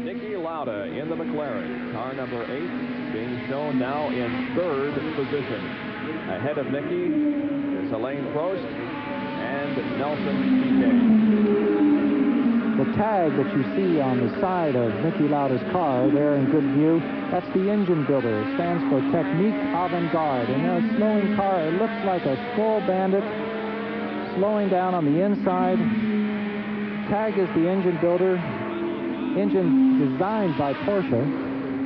Niki Lauda in the McLaren, car number 8, being shown now in 3rd position. Ahead of Niki is Alain Prost and Nelson Piquet. The tag that you see on the side of Niki Lauda's car there in good view, that's the engine builder. It stands for Technique Avant-Garde. And a slowing car, it looks like a Stroll Bandit slowing down on the inside. Tag is the engine builder. Engine designed by Porsche.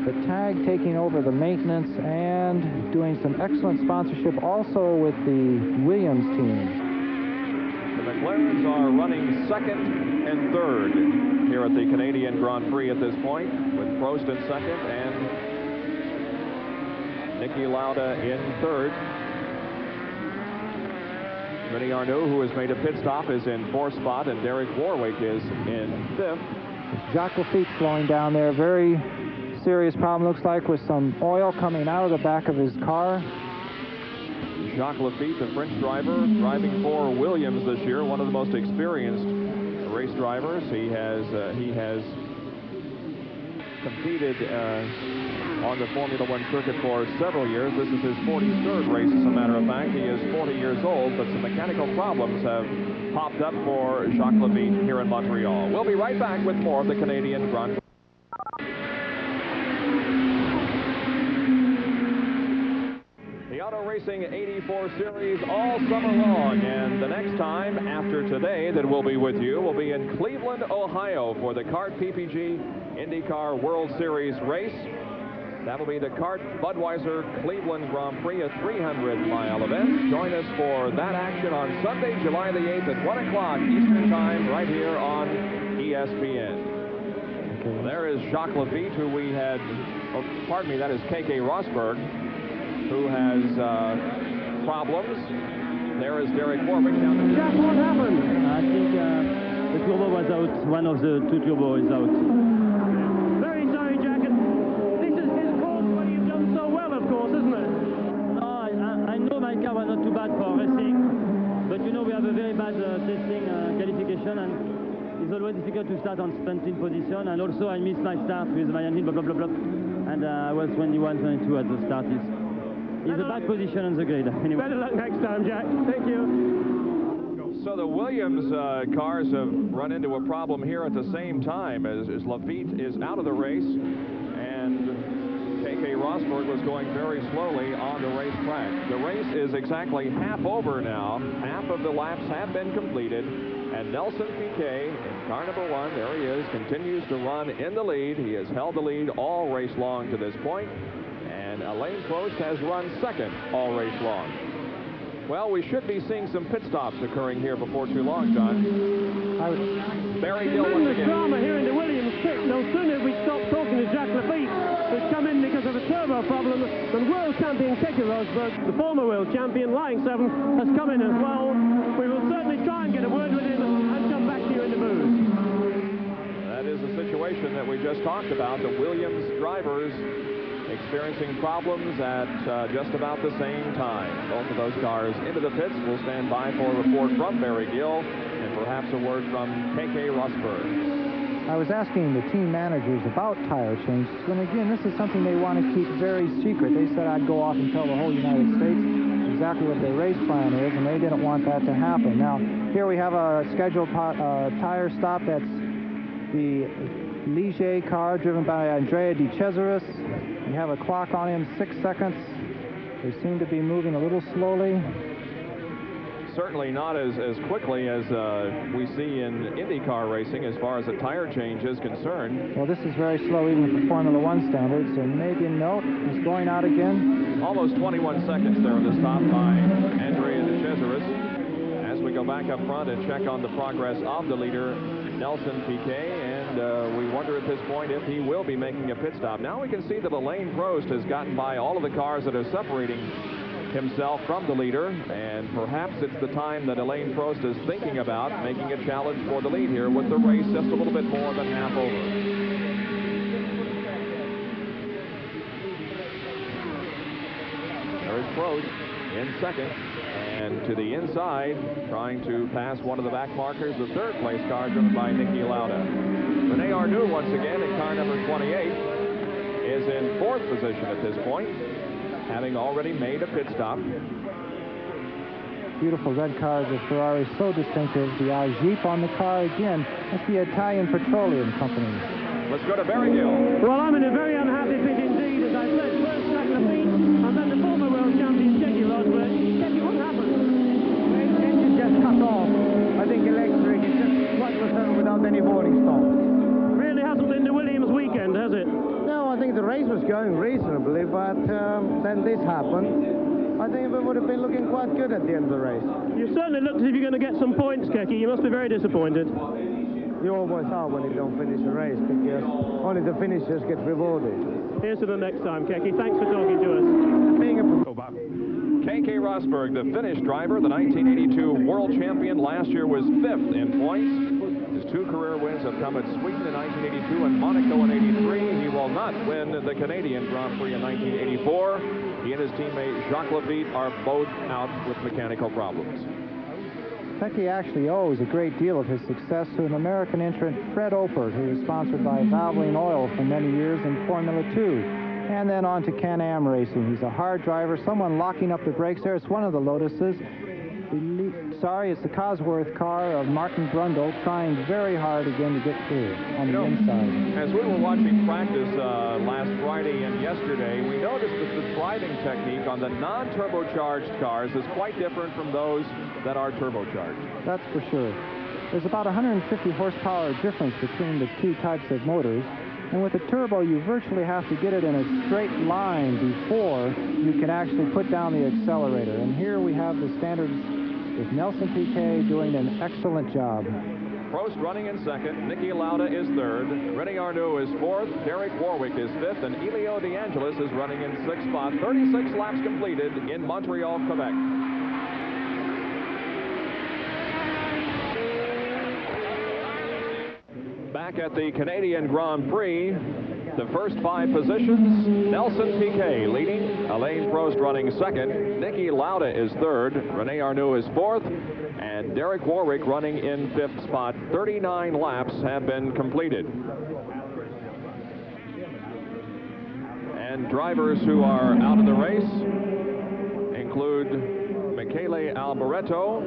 The Tag taking over the maintenance and doing some excellent sponsorship also with the Williams team. The McLarens are running 2nd and 3rd here at the Canadian Grand Prix at this point, with Prost in 2nd and Niki Lauda in 3rd. René Arnoux, who has made a pit stop, is in 4th spot, and Derek Warwick is in 5th. Jacques Laffite slowing down there. Very serious problem, looks like, with some oil coming out of the back of his car. Jacques Laffite, the French driver, driving for Williams this year, one of the most experienced race drivers. He has competed on the Formula One circuit for several years. This is his 43rd race, as a matter of fact. He is 40 years old, but some mechanical problems have popped up for Jacques Laffite here in Montreal. We'll be right back with more of the Canadian Grand Prix. The Auto Racing 84 Series all summer long, and the next time after today that we'll be with you will be in Cleveland, Ohio for the CART PPG IndyCar World Series race. That'll be the CART Budweiser Cleveland Grand Prix, a 300-mile event. Join us for that action on Sunday, July the 8th at 1 o'clock Eastern Time, right here on ESPN. Well, there is Jacques Laffite, who we had, oh, pardon me, that is Keke Rosberg, who has problems. There is Derek Warwick. Jack, what happened? I think the turbo was out. One of the two turbo is out. Very sorry, Jack. This is his cause when you've done so well, of course, isn't it? No, I know my car was not too bad for racing, but you know we have a very bad testing qualification, and it's always difficult to start on 17th position, and also I missed my start with my engine, blah, blah, blah, blah, and I was 21, 22 at the start. It's a bad position on the grid. Anyway. Better luck next time, Jack. Thank you. So the Williams cars have run into a problem here at the same time as Laffite is out of the race, and Keke Rosberg was going very slowly on the racetrack. The race is exactly half over now. Half of the laps have been completed, and Nelson Piquet in car number 1, there he is, continues to run in the lead. He has held the lead all race long to this point. And Alain Prost has run second all race long. Well, we should be seeing some pit stops occurring here before too long, John. Barry Gill once again. Drama here in the Williams pit. No sooner we stop talking to Jacques Laffite, who's come in because of a turbo problem, and world champion Keke Rosberg, the former world champion, lying 7, has come in as well. We will certainly try and get a word with him and come back to you in the booth. That is the situation that we just talked about. The Williams drivers experiencing problems at just about the same time. Both of those cars into the pits. We'll stand by for a report from Barry Gill and perhaps a word from Keke Rosberg. I was asking the team managers about tire changes, and again, this is something they want to keep very secret. They said I'd go off and tell the whole United States exactly what their race plan is, and they didn't want that to happen. Now, here we have a scheduled tire stop. That's the Ligier car driven by Andrea De Cesaris. We have a clock on him, 6 seconds. They seem to be moving a little slowly. Certainly not as quickly as we see in IndyCar racing as far as a tire change is concerned. Well, this is very slow even for Formula One standards, and maybe a note is going out again. Almost 21 seconds there at the stop by Andrea De Cesaris. As we go back up front and check on the progress of the leader, Nelson Piquet, and we wonder at this point if he will be making a pit stop. Now we can see that Alain Prost has gotten by all of the cars that are separating himself from the leader, and perhaps it's the time that Alain Prost is thinking about making a challenge for the lead here with the race just a little bit more than half over. There is Prost in second. And to the inside, trying to pass one of the back markers, the third place car driven by Niki Lauda. Rene Arnoux, once again, in car number 28, is in 4th position at this point, having already made a pit stop. Beautiful red cars of Ferrari, so distinctive. The Jeep on the car again. That's the Italian Petroleum Company. Let's go to Barry Gill. Well, I'm in a very unhappy pit indeed, as I said. First Jacques Laffite, and then the former world champion Keke Rosberg. Keke, what happened? The engine just cut off. I think electric, it just quite returned without any warning stops. Really hasn't been the Williams weekend, has it? No, I think the race was going reasonably, but then this happened. I think we would have been looking quite good at the end of the race. You certainly looked as if you're going to get some points, Keke. You must be very disappointed. You always are when you don't finish a race, because only the finishers get rewarded. Here's to the next time, Keke. Thanks for talking to us. Being a Keke Rosberg, the Finnish driver, the 1982 world champion, last year was 5th in points. His 2 career wins have come at Sweden in 1982 and Monaco in 83. He will not win the Canadian Grand Prix in 1984. He and his teammate Jacques Lafitte are both out with mechanical problems. Piquet actually owes a great deal of his success to an American entrant, Fred Opert, who was sponsored by Valvoline Oil for many years in Formula 2, and then on to Can-Am racing. He's a hard driver, someone locking up the brakes there. It's one of the Lotuses. Sorry, it's the Cosworth car of Martin Brundle, trying very hard again to get through on the inside. As we were watching practice last Friday and yesterday, we noticed that the driving technique on the non-turbocharged cars is quite different from those that are turbocharged. That's for sure. There's about 150 horsepower difference between the two types of motors. And with a turbo, you virtually have to get it in a straight line before you can actually put down the accelerator. And here we have the standards with Nelson Piquet doing an excellent job. Prost running in second, Niki Lauda is third, René Arnoux is fourth, Derek Warwick is fifth, and Elio De Angelis is running in sixth spot. 36 laps completed in Montreal, Quebec. Back at the Canadian Grand Prix, the first 5 positions, Nelson Piquet leading, Alain Prost running second, Niki Lauda is third, René Arnoux is fourth, and Derek Warwick running in fifth spot. 39 laps have been completed. And drivers who are out of the race include Michele Alboreto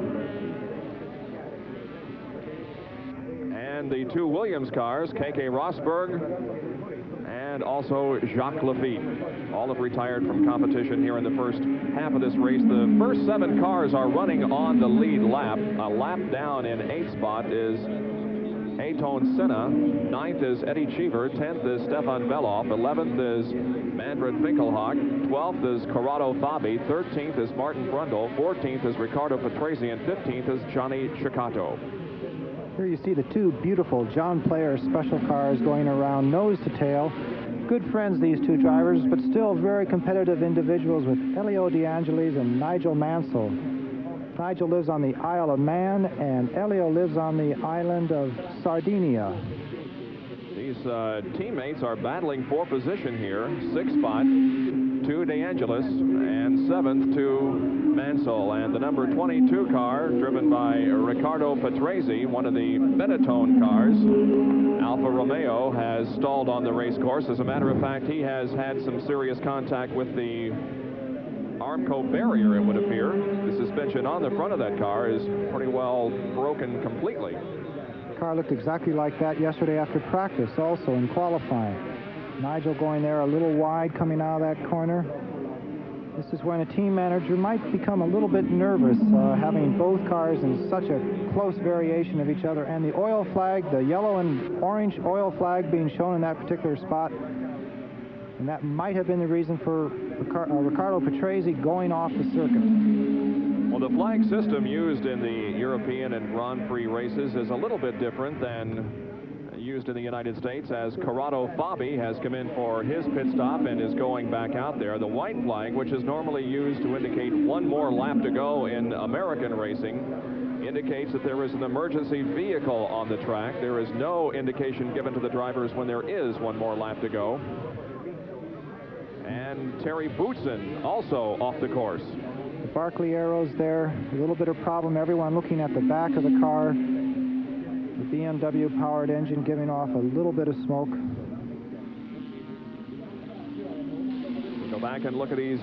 and the 2 Williams cars, Keke Rosberg and also Jacques Lafitte. All have retired from competition here in the first half of this race. The first 7 cars are running on the lead lap. A lap down in 8th spot is Ayrton Senna. 9th is Eddie Cheever. 10th is Stefan Bellof. 11th is Manfred Finkelhock. 12th is Corrado Fabi. 13th is Martin Brundle. 14th is Riccardo Patrese. And 15th is Johnny Ceccato. Here you see the 2 beautiful John Player special cars going around nose to tail. Good friends, these 2 drivers, but still very competitive individuals with Elio De Angelis and Nigel Mansell. Nigel lives on the Isle of Man, and Elio lives on the island of Sardinia. These teammates are battling for position here. 6th spot to De Angelis, and 7th to Mansell. And the number 22 car, driven by Riccardo Patrese, one of the Benetton cars, Alfa Romeo, has stalled on the race course. As a matter of fact, he has had some serious contact with the Armco barrier, it would appear. The suspension on the front of that car is pretty well broken completely. The car looked exactly like that yesterday after practice, also in qualifying. Nigel going there a little wide coming out of that corner. This is when a team manager might become a little bit nervous, having both cars in such a close variation of each other, and the oil flag, the yellow and orange oil flag being shown in that particular spot. And that might have been the reason for Riccardo Patrese going off the circuit. Well, the flag system used in the European and Grand Prix races is a little bit different than used in the United States, as Corrado Fabi has come in for his pit stop and is going back out there. The white flag, which is normally used to indicate 1 more lap to go in American racing, indicates that there is an emergency vehicle on the track. There is no indication given to the drivers when there is 1 more lap to go. And Terry Boutsen also off the course. The Barkley arrows there, a little bit of problem. Everyone looking at the back of the car. The BMW powered engine giving off a little bit of smoke. We'll go back and look at these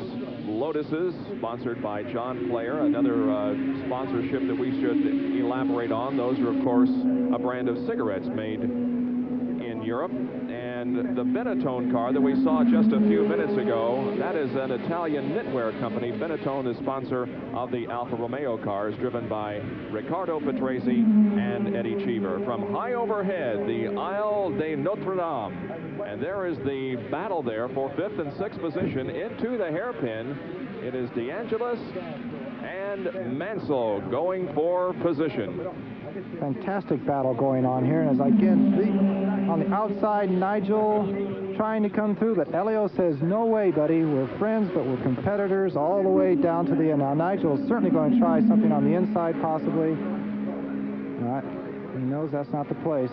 Lotuses, sponsored by John Player. Another sponsorship that we should elaborate on. Those are, of course, a brand of cigarettes made in Europe. And the Benetton car that we saw just a few minutes ago, that is an Italian knitwear company. Benetton, the sponsor of the Alfa Romeo cars, driven by Riccardo Patrese and Eddie Cheever. From high overhead, the Isle de Notre Dame. And there is the battle there for 5th and 6th position into the hairpin. It is De Angelis and Mansell going for position. Fantastic battle going on here, and as I can see on the outside, Nigel trying to come through, but Elio says, no way, buddy, we're friends, but we're competitors all the way down to the end. Now Nigel's certainly going to try something on the inside, possibly. All right. He knows that's not the place.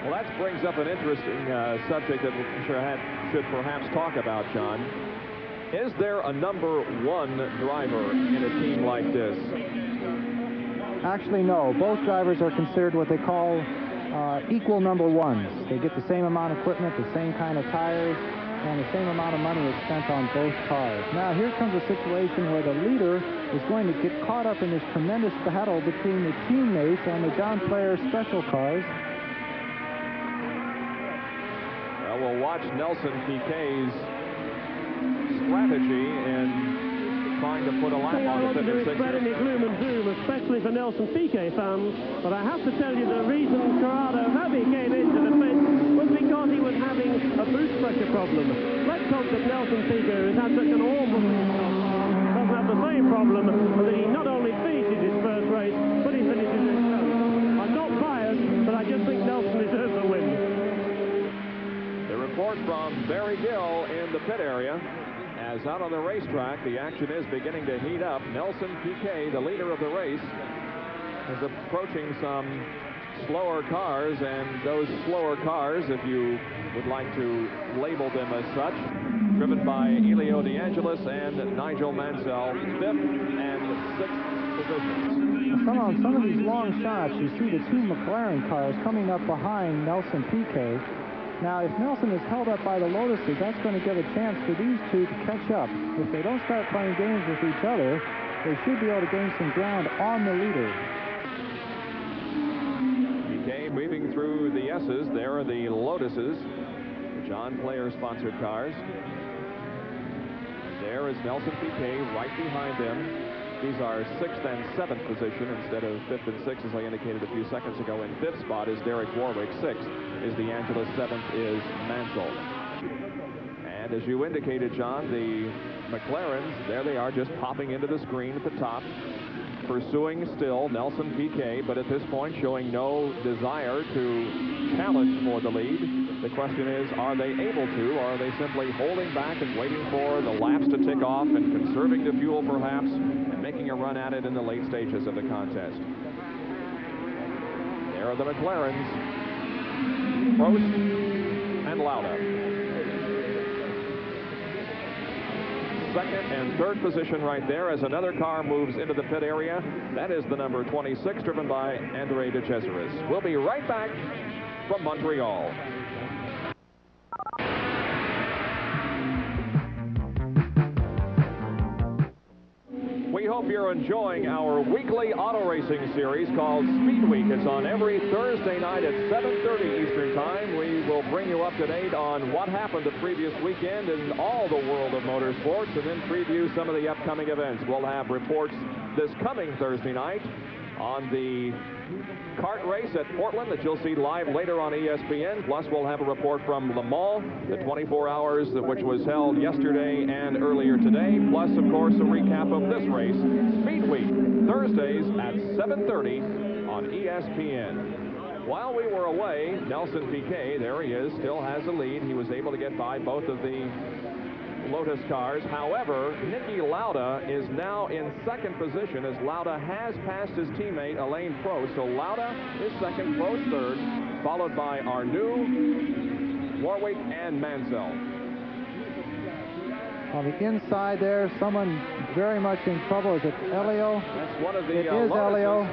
Well, that brings up an interesting subject that we should perhaps talk about, John. Is there a number one driver in a team like this? Actually, no. Both drivers are considered what they call equal number ones. They get the same amount of equipment, the same kind of tires, and the same amount of money is spent on both cars. Now, here comes a situation where the leader is going to get caught up in this tremendous battle between the teammates on the John Player special cars. Well, we'll watch Nelson Piquet's strategy in trying to put a lap on the 56. Spread any gloom and doom, especially for Nelson Piquet fans, but I have to tell you the reason Corrado Habi came into the pit was because he was having a boost pressure problem. Let's hope that Nelson Piquet has had such an awful doesn't have the same problem, but that he not only finishes his first race, but he finishes his second. I'm not biased, but I just think Nelson deserves the win. The report from Barry Gill in the pit area. As out on the racetrack, the action is beginning to heat up. Nelson Piquet, the leader of the race, is approaching some slower cars, and those slower cars, if you would like to label them as such, driven by Elio De Angelis and Nigel Mansell, 5th and 6th positions. Some of these long shots, you see the two McLaren cars coming up behind Nelson Piquet. Now, if Nelson is held up by the Lotuses, that's going to give a chance for these two to catch up. If they don't start playing games with each other, they should be able to gain some ground on the leader. Piquet moving through the S's. There are the Lotuses, the John Player-sponsored cars. There is Nelson Piquet right behind them. These are 6th and 7th position instead of 5th and 6th, as I indicated a few seconds ago. In 5th spot is Derek Warwick. 6th is De Angelis. 7th is Mansell. And as you indicated, John, the McLarens, there they are, just popping into the screen at the top. Pursuing still Nelson Piquet, but at this point showing no desire to challenge for the lead. The question is, are they able to, or are they simply holding back and waiting for the laps to tick off and conserving the fuel perhaps and making a run at it in the late stages of the contest? There are the McLarens, Prost and Lauda. 2nd and 3rd position right there as another car moves into the pit area. That is the number 26, driven by André de Cesaris. We'll be right back from Montreal. We hope you're enjoying our weekly auto racing series called Speed Week. It's on every Thursday night at 7:30 Eastern Time. We will bring you up to date on what happened the previous weekend in all the world of motorsports and then preview some of the upcoming events. We'll have reports this coming Thursday night on the kart race at Portland that you'll see live later on ESPN. Plus, we'll have a report from Le Mans, the 24 hours which was held yesterday and earlier today. Plus, of course, a recap of this race, Speed Week, Thursdays at 7:30 on ESPN. While we were away, Nelson Piquet, there he is, still has the lead. He was able to get by both of the Lotus cars. However, Niki Lauda is now in 2nd position as Lauda has passed his teammate Alain Prost. So Lauda is 2nd, Prost 3rd, followed by Arnoux, Warwick, and Mansell. On the inside there, someone very much in trouble. Is it Elio? That's one of the It is Lotuses. Elio.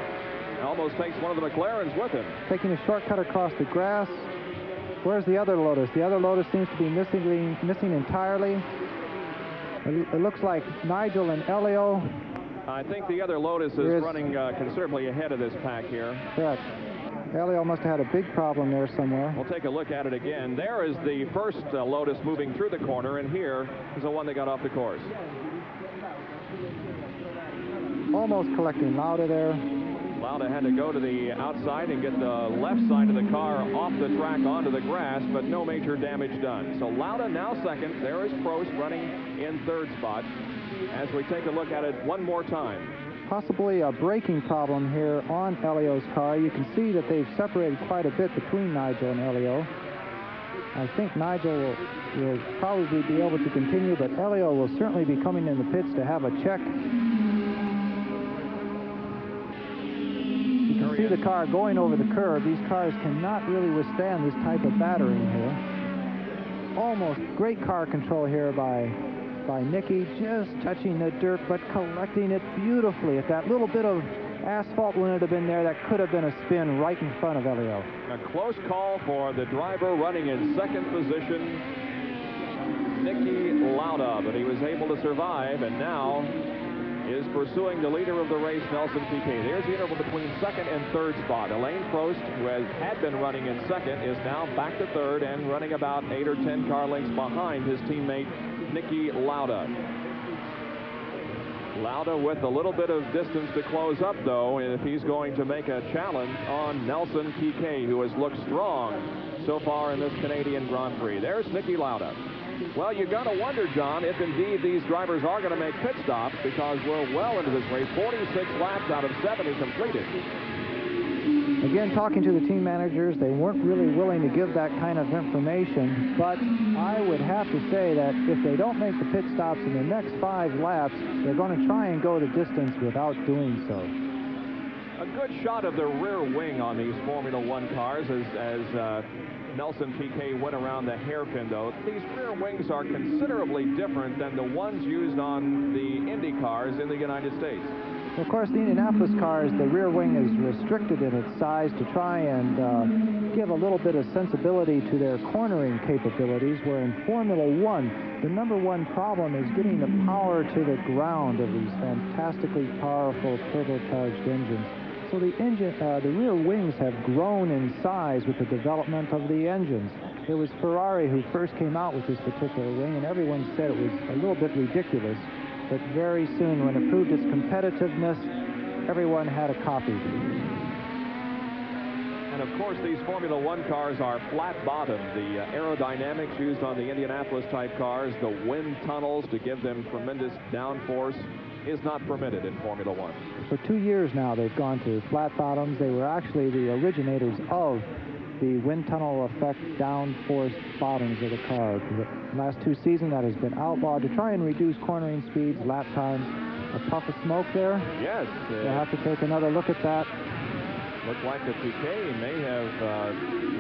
Almost takes one of the McLarens with him. Taking a shortcut across the grass. Where's the other Lotus? The other Lotus seems to be missing entirely. It looks like Nigel and Elio. I think the other Lotus is running considerably ahead of this pack here. Correct. Elio must have had a big problem there somewhere. We'll take a look at it again. There is the first Lotus moving through the corner, and here is the one that got off the course. Almost collecting Lauda there. Lauda had to go to the outside and get the left side of the car off the track onto the grass, but no major damage done. So Lauda now 2nd. There is Prost running in 3rd spot. As we take a look at it one more time. Possibly a braking problem here on Elio's car. You can see that they've separated quite a bit between Nigel and Elio. I think Nigel will probably be able to continue, but Elio will certainly be coming in the pits to have a check. can see the car going over the curb. These cars cannot really withstand this type of battering here. Almost great car control here by Niki, just touching the dirt but collecting it beautifully. At that little bit of asphalt when it had been there, that could have been a spin right in front of Elio. A close call for the driver running in second position, Niki Lauda, but he was able to survive, and now is pursuing the leader of the race, Nelson Piquet. There's the interval between second and third spot. Alain Prost, who had been running in second, is now back to third and running about 8 or 10 car lengths behind his teammate Niki Lauda. Lauda with a little bit of distance to close up, though, if he's going to make a challenge on Nelson Piquet, who has looked strong so far in this Canadian Grand Prix. There's Niki Lauda. Well, you got to wonder, John, if indeed these drivers are going to make pit stops, because we're well into this race. 46 laps out of 70 completed. Again, talking to the team managers, they weren't really willing to give that kind of information, but I would have to say that if they don't make the pit stops in the next 5 laps, they're going to try and go the distance without doing so. A good shot of the rear wing on these Formula One cars as Nelson Piquet went around the hairpin, though. These rear wings are considerably different than the ones used on the Indy cars in the United States. Of course, the Indianapolis cars, the rear wing is restricted in its size to try and give a little bit of sensibility to their cornering capabilities, where in Formula One, the #1 problem is getting the power to the ground of these fantastically powerful turbocharged engines. So the rear wings have grown in size with the development of the engines. It was Ferrari who first came out with this particular wing, and everyone said it was a little bit ridiculous. But very soon, when it proved its competitiveness, everyone had a copy. And of course, these Formula One cars are flat-bottomed. The aerodynamics used on the Indianapolis-type cars, the wind tunnels to give them tremendous downforce, is not permitted in Formula One. For 2 years now, they've gone to flat bottoms. They were actually the originators of the wind tunnel effect downforce bottoms of the car. The last 2 seasons, that has been outlawed to try and reduce cornering speeds, lap times. A puff of smoke there. Yes. We'll have to take another look at that. Looked like the Piquet may have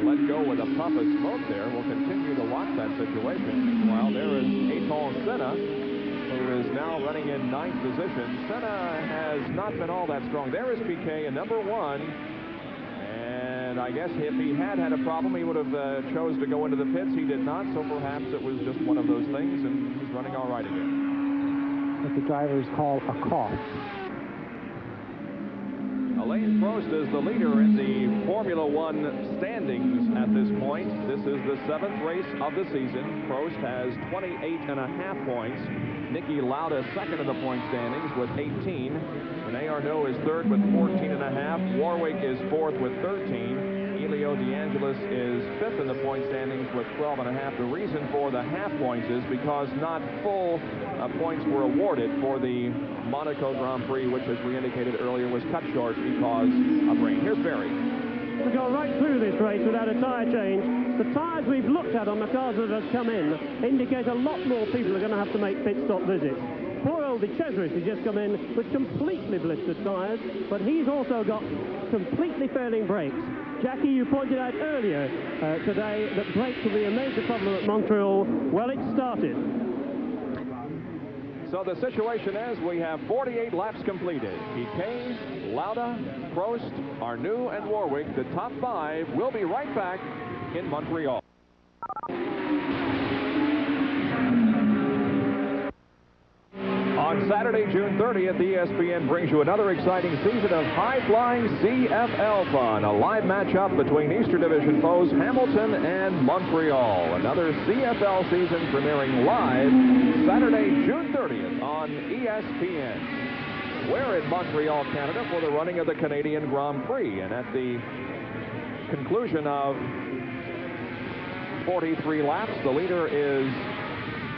let go with a puff of smoke there. We'll continue to watch that situation. While there is Ayrton Senna, who is now running in 9th position. Senna has not been all that strong. There is Piquet in #1. And I guess if he had a problem, he would have chose to go into the pits. He did not, so perhaps it was just one of those things, and he's running all right again. What the drivers call a cough. Alain Prost is the leader in the Formula One standings at this point. This is the 7th race of the season. Prost has 28.5 points. Niki Lauda second in the point standings with 18. Rene Arnaud is third with 14.5. Warwick is fourth with 13. Elio De Angelis is fifth in the point standings with 12.5. The reason for the half points is because not full points were awarded for the Monaco Grand Prix, which, as we indicated earlier, was cut short because of rain. Here's Barry. To go right through this race without a tyre change. The tyres we've looked at on the cars that have come in indicate a lot more people are going to have to make pit stop visits. Poor old De Cesaris has just come in with completely blistered tyres, but he's also got completely failing brakes. Jackie, you pointed out earlier today that brakes will be a major problem at Montreal. Well, it started. So the situation is we have 48 laps completed. Piquet, Lauda, Prost, Arnaud, and Warwick, the top 5, will be right back in Montreal. On Saturday, June 30th, ESPN brings you another exciting season of high-flying CFL fun. A live matchup between Eastern Division foes Hamilton and Montreal. Another CFL season premiering live Saturday, June 30th on ESPN. We're in Montreal, Canada for the running of the Canadian Grand Prix. And at the conclusion of 43 laps, the leader is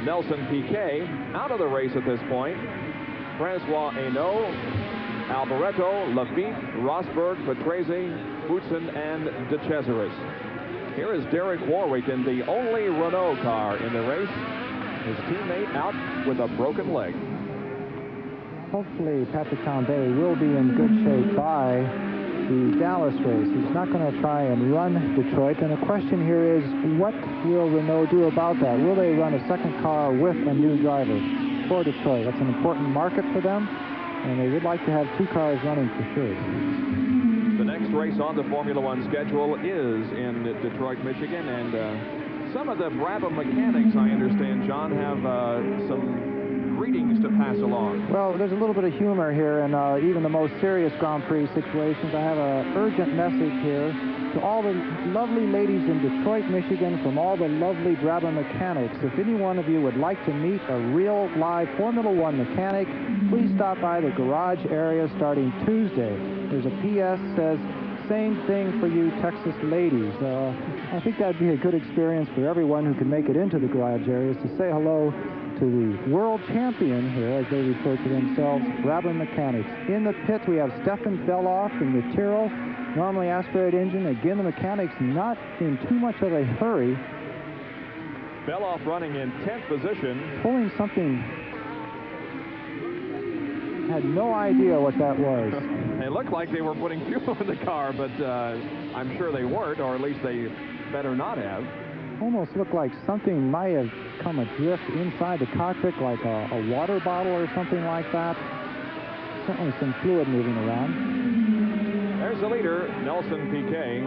Nelson Piquet. Out of the race at this point, Francois Hainaut, Alboreto, Lafitte, Rosberg, Patrese, Boutsen, and De Cesaris. Here is Derek Warwick in the only Renault car in the race. His teammate out with a broken leg. Hopefully Patrick Tambay will be in good shape by the Dallas race. He's not going to try and run Detroit. And the question here is, what will Renault do about that? Will they run a second car with a new driver for Detroit? That's an important market for them, and they would like to have two cars running for sure. The next race on the Formula One schedule is in Detroit, Michigan, and some of the Brabham mechanics, I understand, John, have some greetings to pass along. Well, there's a little bit of humor here in even the most serious Grand Prix situations. I have an urgent message here to all the lovely ladies in Detroit, Michigan, from all the lovely Brabham mechanics. If any one of you would like to meet a real live Formula One mechanic, please stop by the garage area starting Tuesday. There's a PS says, same thing for you Texas ladies. I think that'd be a good experience for everyone who can make it into the garage areas to say hello to the world champion here, as they refer to themselves, Brabham Mechanics. In the pit, we have Stefan Bellof in the Tyrrell, normally aspirated engine. Again, the mechanics not in too much of a hurry. Bellof running in 10th position. Pulling something, had no idea what that was. It looked like they were putting fuel in the car, but I'm sure they weren't, or at least they better not have. Almost looked like something might have come adrift inside the cockpit, like a water bottle or something like that. Certainly some fluid moving around. There's the leader, Nelson Piquet.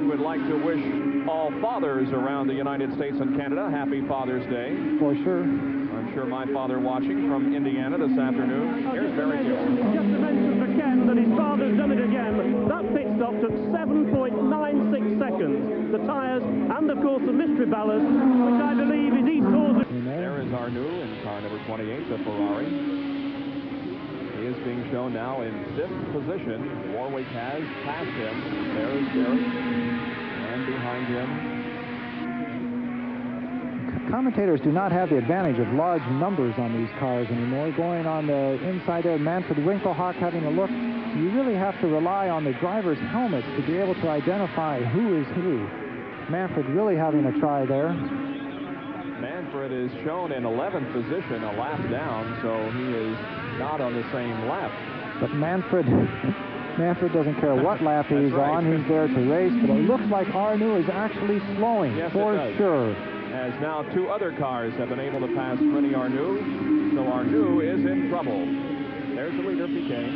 We would like to wish all fathers around the United States and Canada happy Father's Day. For sure. I'm sure my father watching from Indiana this afternoon. Here's Barry Gill. Just to mention for Ken that his father's done it again. That pit stop took 7.96 seconds. The tyres and, of course, the mystery ballast, which I believe is East Horse. There is our new in car number 28, the Ferrari. He is being shown now in 5th position. Warwick has passed him. There's Derek. And behind him, commentators do not have the advantage of large numbers on these cars anymore. Going on the inside there, Manfred Winkelhock having a look. You really have to rely on the driver's helmets to be able to identify who is who. Manfred really having a try there. Manfred is shown in 11th position, a lap down, so he is not on the same lap. But Manfred doesn't care what lap he's on. He's there to race, but it looks like Arnoux is actually slowing, yes, for sure. As now two other cars have been able to pass René Arnoux, so Arnoux is in trouble. There's the leader, Piquet.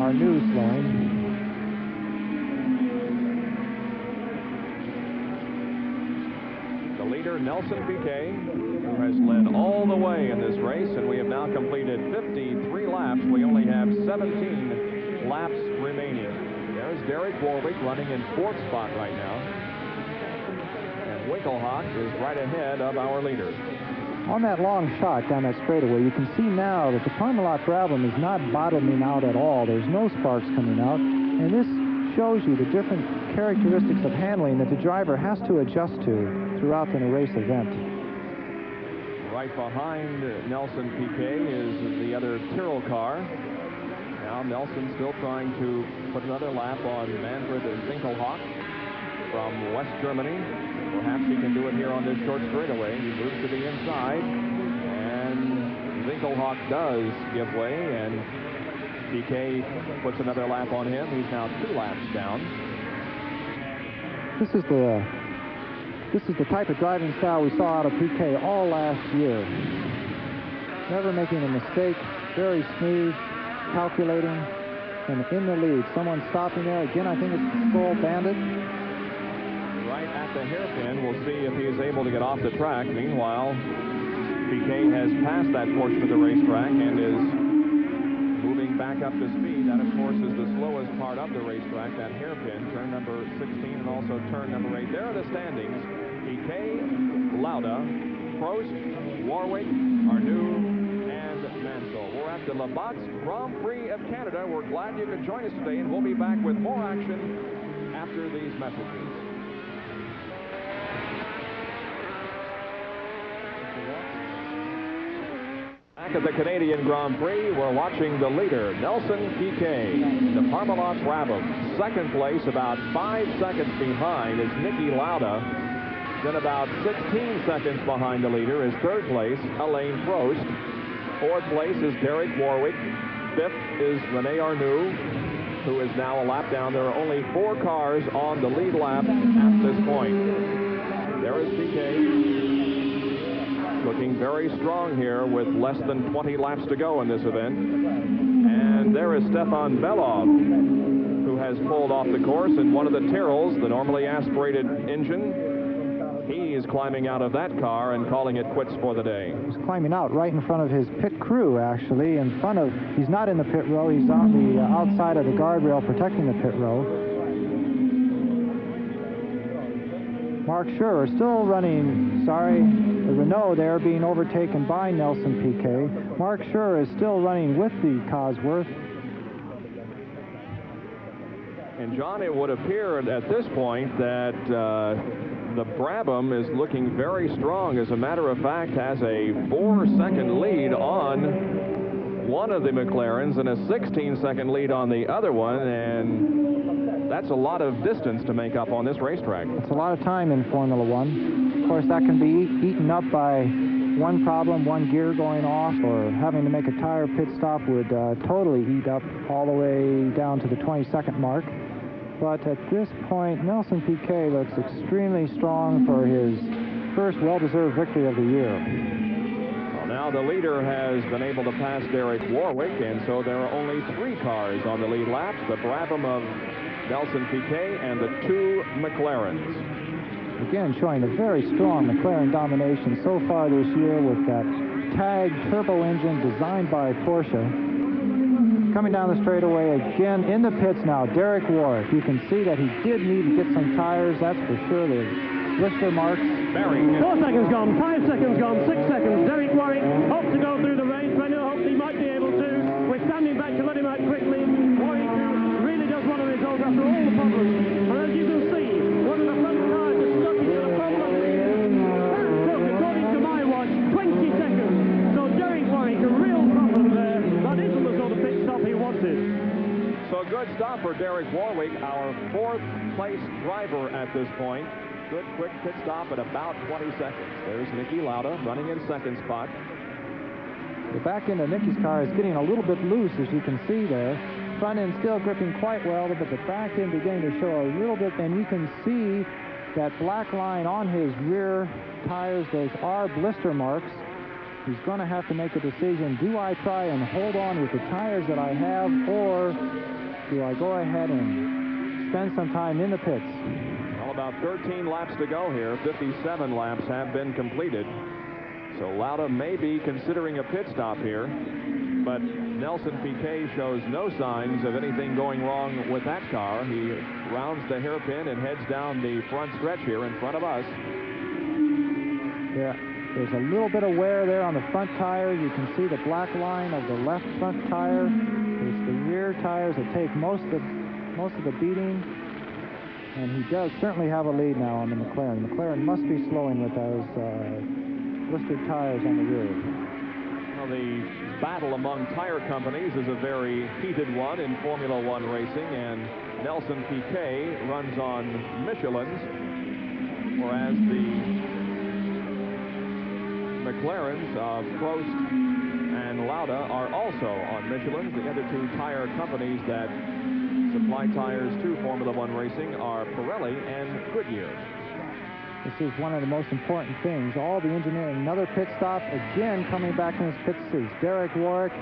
Arnoux slowing. The leader, Nelson Piquet, who has led all the way in this race, and we have now completed 53 laps. We only have 17 laps remaining. There's Derek Warwick running in 4th spot right now. Winkelhock is right ahead of our leader. On that long shot down that straightaway, you can see now that the Parmalat Brabham is not bottoming out at all. There's no sparks coming out, and this shows you the different characteristics of handling that the driver has to adjust to throughout the race event. Right behind Nelson Piquet is the other Tyrrell car. Now Nelson still trying to put another lap on Manfred Winkelhock from West Germany. Perhaps he can do it here on this short straightaway. He moves to the inside, and Winkelhock does give way, and Piquet puts another lap on him. He's now 2 laps down. This is the type of driving style we saw out of Piquet all last year. Never making a mistake, very smooth, calculating, and in the lead. Someone stopping there. Again, I think it's the Skull Bandit. Right at the hairpin. We'll see if he is able to get off the track. Meanwhile, Piquet has passed that portion of the racetrack and is moving back up to speed. That, of course, is the slowest part of the racetrack, that hairpin, turn number 16 and also turn number 8. There are the standings. Piquet, Lauda, Prost, Warwick, Arnoux, and Mansell. We're at the Labatt Grand Prix of Canada. We're glad you could join us today, and we'll be back with more action after these messages. Back at the Canadian Grand Prix, we're watching the leader, Nelson Piquet, the Parmalat Brabham. 2nd place, about 5 seconds behind, is Niki Lauda. Then about 16 seconds behind the leader is 3rd place, Alain Prost. 4th place is Derek Warwick. Fifth is Rene Arnoux, who is now a lap down. There are only 4 cars on the lead lap at this point. There is Piquet, looking very strong here with less than 20 laps to go in this event. And there is Stefan Bellof, who has pulled off the course in one of the Tyrrells, the normally aspirated engine. He is climbing out of that car and calling it quits for the day. He's climbing out right in front of his pit crew, actually. He's not in the pit row. He's on the outside of the guardrail protecting the pit row. Mark Schurer still running, the Renault there being overtaken by Nelson Piquet. Mark Schurer is still running with the Cosworth. And John, it would appear at this point that the Brabham is looking very strong. As a matter of fact, has a 4-second lead on one of the McLarens and a 16-second lead on the other one, and that's a lot of distance to make up on this racetrack. It's a lot of time in Formula One. Of course, that can be eaten up by one problem, one gear going off, or having to make a tire pit stop would totally eat up all the way down to the 20-second mark. But at this point, Nelson Piquet looks extremely strong for his first well-deserved victory of the year. Well, now the leader has been able to pass Derek Warwick, and so there are only 3 cars on the lead laps, the Brabham of Nelson Piquet and the 2 McLarens. Again, showing a very strong McLaren domination so far this year with that TAG turbo engine designed by Porsche. Coming down the straightaway again in the pits now, Derek Warwick. You can see that he did need to get some tires, that's for sure. The blister marks. 4 seconds gone, 5 seconds gone, 6 seconds. Derek Warwick hopes to go through the race. Renault hopes he might be able to. We're standing back to let him out quickly. Warwick really does want to resolve after all the problems. And as you can see, one of the front tires is stuck into the problem. That took, according to my watch, 20 seconds. So Derek Warwick, a real problem there. That isn't the sort of pit stop he wanted. So good stop for Derek Warwick, our 4th place driver at this point. Good quick pit stop at about 20 seconds. There's Niki Lauda running in 2nd spot. The back end of Niki's car is getting a little bit loose, as you can see there. Front end still gripping quite well, but the back end beginning to show a little bit, and you can see that black line on his rear tires. Those are blister marks. He's going to have to make a decision. Do I try and hold on with the tires that I have, or do I go ahead and spend some time in the pits? Well, about 13 laps to go here. 57 laps have been completed. So Lauda may be considering a pit stop here, but Nelson Piquet shows no signs of anything going wrong with that car. He rounds the hairpin and heads down the front stretch here in front of us. Yeah. There's a little bit of wear there on the front tire. You can see the black line of the left front tire. It's the rear tires that take most of the beating. And he does certainly have a lead now on the McLaren. The McLaren must be slowing with those blistered tires on the rear. Well, the battle among tire companies is a very heated one in Formula One racing, and Nelson Piquet runs on Michelin's, whereas the McLarens of Prost and Lauda are also on Michelin. The other 2 tire companies that supply tires to Formula One racing are Pirelli and Goodyear. This is one of the most important things. All the engineering. Another pit stop. Again, coming back in his pits is Derek Warwick.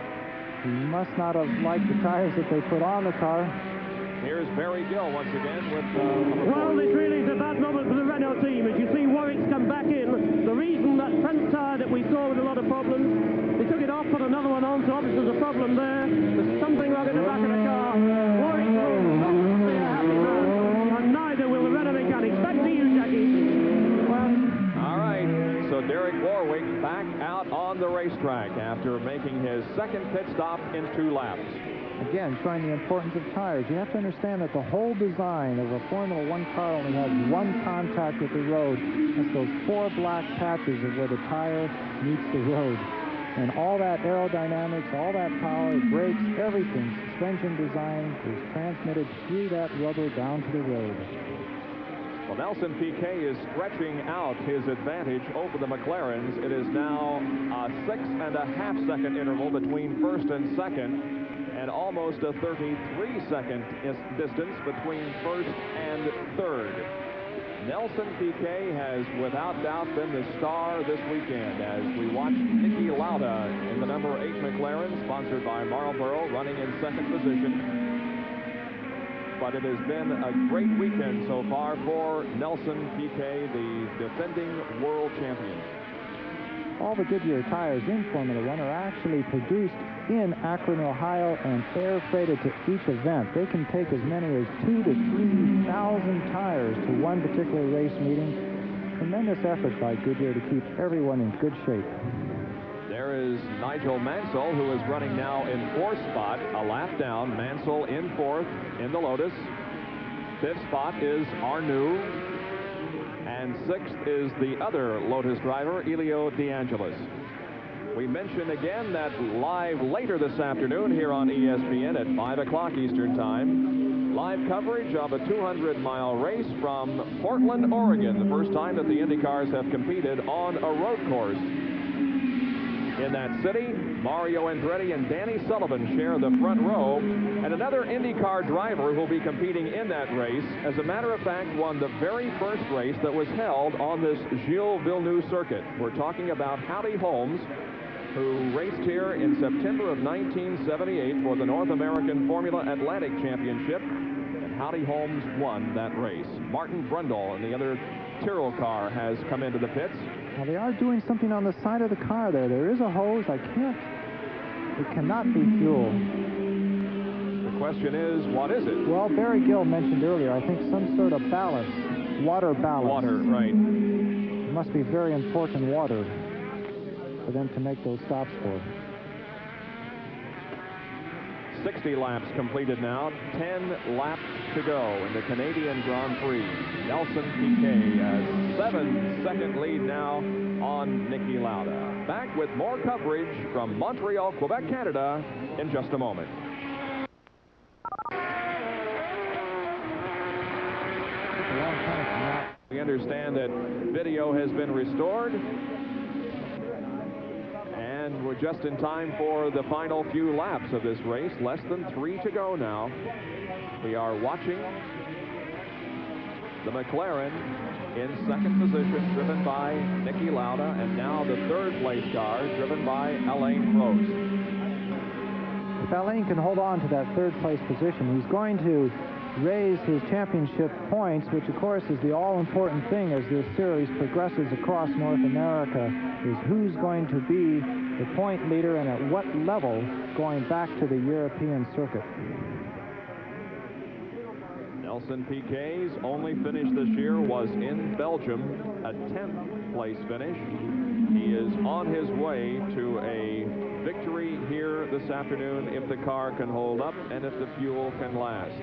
He must not have liked the tires that they put on the car. Here's Barry Gill once again with Well, this really is a bad moment for the Renault team. As you see, Warwick's come back in. The reason that front tire that we saw with a lot of problems, they took it off, put another one on, so obviously there's a problem there. There's something wrong at the back of the car. Warwick will not be a happy man, and neither will the Renault mechanics. Back to you, Jackie. All right, so Derek Warwick back out on the racetrack after making his 2nd pit stop in 2 laps. Again, showing the importance of tires. You have to understand that the whole design of a Formula One car only has one contact with the road. That's those 4 black patches of where the tire meets the road. And all that aerodynamics, all that power, brakes, everything, suspension design is transmitted through that rubber down to the road. Well, Nelson Piquet is stretching out his advantage over the McLarens. It is now a 6.5 second interval between first and second, and almost a 33-second distance between first and third. Nelson Piquet has without doubt been the star this weekend as we watch Niki Lauda in the number 8 McLaren, sponsored by Marlboro, running in second position. But it has been a great weekend so far for Nelson Piquet, the defending world champion. All the Goodyear tires in Formula One are actually produced in Akron, Ohio, and air freighted to each event. They can take as many as 2,000 to 3,000 tires to one particular race meeting. Tremendous effort by Goodyear to keep everyone in good shape. There is Nigel Mansell, who is running now in 4th spot, a lap down. Mansell in 4th in the Lotus. 5th spot is Arnoux. And 6th is the other Lotus driver, Elio De Angelis. We mention again that live later this afternoon here on ESPN at 5 o'clock Eastern Time, live coverage of a 200-mile race from Portland, Oregon, the first time that the Indy cars have competed on a road course. In that city, Mario Andretti and Danny Sullivan share the front row, and another IndyCar driver who will be competing in that race, as a matter of fact, won the very first race that was held on this Gilles-Villeneuve circuit. We're talking about Hallie Holmes, who raced here in September of 1978 for the North American Formula Atlantic Championship, and Hallie Holmes won that race. Martin Brundle and the other Tyrrell car has come into the pits. Now they are doing something on the side of the car there. There is a hose. It cannot be fuel. The question is, what is it? Well, Barry Gill mentioned earlier, I think some sort of ballast, water ballast. Water, right. It must be very important water for them to make those stops for. 60 laps completed now, 10 laps to go in the Canadian Grand Prix. Nelson Piquet, a 7-second lead now on Niki Lauda. Back with more coverage from Montreal, Quebec, Canada in just a moment. We understand that video has been restored. And we're just in time for the final few laps of this race. Less than 3 to go now. We are watching the McLaren in second position, driven by Niki Lauda, and now the third place car, driven by Alain Prost. If Alain can hold on to that third place position, he's going to raise his championship points, which of course is the all-important thing as this series progresses across North America, is who's going to be the point leader and at what level going back to the European circuit. Nelson Piquet's only finish this year was in Belgium, a 10th place finish. He is on his way to a victory here this afternoon if the car can hold up and if the fuel can last.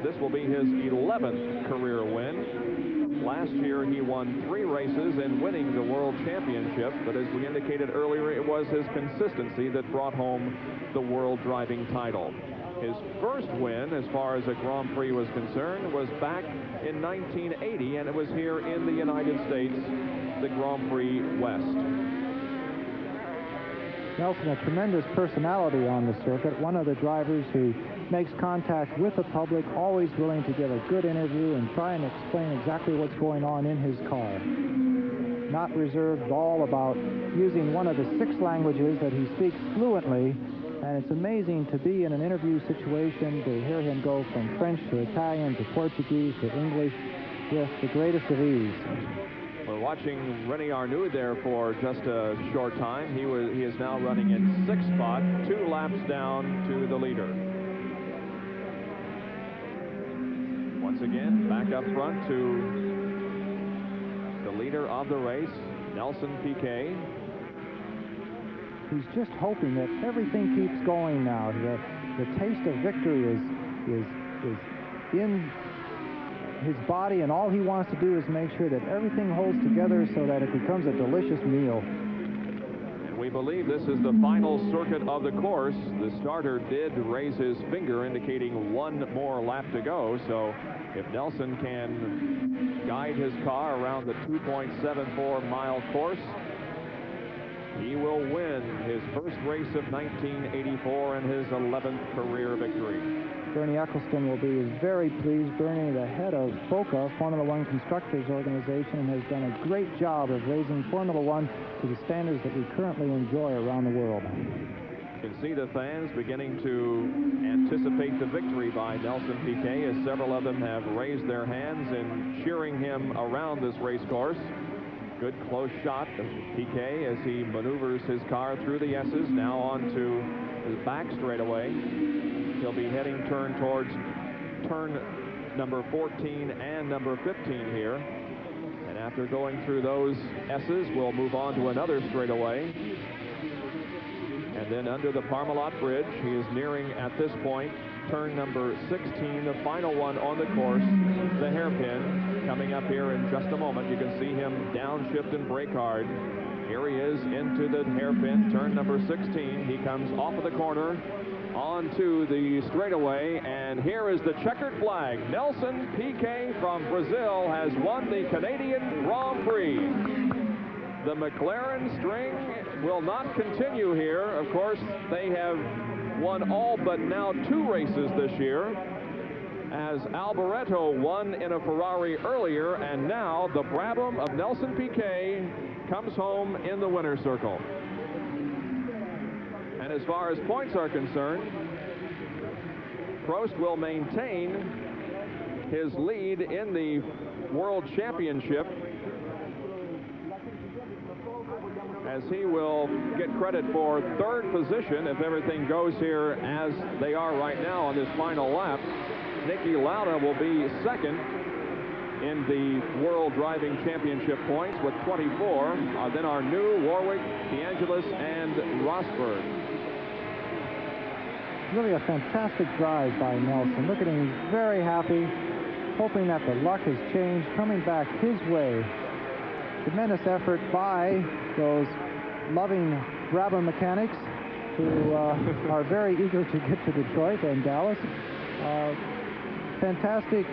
This will be his 11th career win. Last year he won 3 races in winning the World Championship, but as we indicated earlier, it was his consistency that brought home the World Driving title. His first win, as far as a Grand Prix was concerned, was back in 1980, and it was here in the United States, the Grand Prix West. Nelson, a tremendous personality on the circuit, one of the drivers who makes contact with the public, always willing to give a good interview and try and explain exactly what's going on in his car. Not reserved at all about using one of the 6 languages that he speaks fluently, and it's amazing to be in an interview situation to hear him go from French to Italian to Portuguese to English with the greatest of ease. We're watching René Arnoux there for just a short time. He is now running in 6th spot, 2 laps down to the leader. Once again, back up front to the leader of the race, Nelson Piquet. He's just hoping that everything keeps going now. The taste of victory is in his body, and all he wants to do is make sure that everything holds together so that it becomes a delicious meal. And we believe this is the final circuit of the course. The starter did raise his finger indicating one more lap to go, so if Nelson can guide his car around the 2.74-mile course, he will win his first race of 1984 and his 11th career victory. Bernie Eccleston will be very pleased. Bernie, the head of FOCA, Formula One Constructors Organization, has done a great job of raising Formula One to the standards that we currently enjoy around the world. You can see the fans beginning to anticipate the victory by Nelson Piquet, as several of them have raised their hands in cheering him around this race course. Good close shot of Piquet as he maneuvers his car through the S's, now onto his back straightaway. He'll be heading towards turn number 14 and number 15 here. And after going through those S's, we'll move on to another straightaway. And then under the Parmalat Bridge, he is nearing, at this point, turn number 16, the final one on the course, the hairpin. Coming up here in just a moment, you can see him downshift and brake hard. Here he is into the hairpin, turn number 16. He comes off of the corner onto the straightaway, and here is the checkered flag. Nelson Piquet from Brazil has won the Canadian Grand Prix. The McLaren string will not continue here. Of course, they have won all but now 2 races this year, as Alboreto won in a Ferrari earlier, and now the Brabham of Nelson Piquet comes home in the winner's circle. And as far as points are concerned, Prost will maintain his lead in the World Championship, as he will get credit for 3rd position if everything goes here as they are right now on this final lap. Niki Lauda will be 2nd in the World Driving Championship points with 24. Then our new Warwick, DeAngelis, and Rosberg. Really a fantastic drive by Nelson. Look at him, he's very happy, hoping that the luck has changed, coming back his way. Tremendous effort by those loving Brabham mechanics who are very eager to get to Detroit and Dallas. Fantastic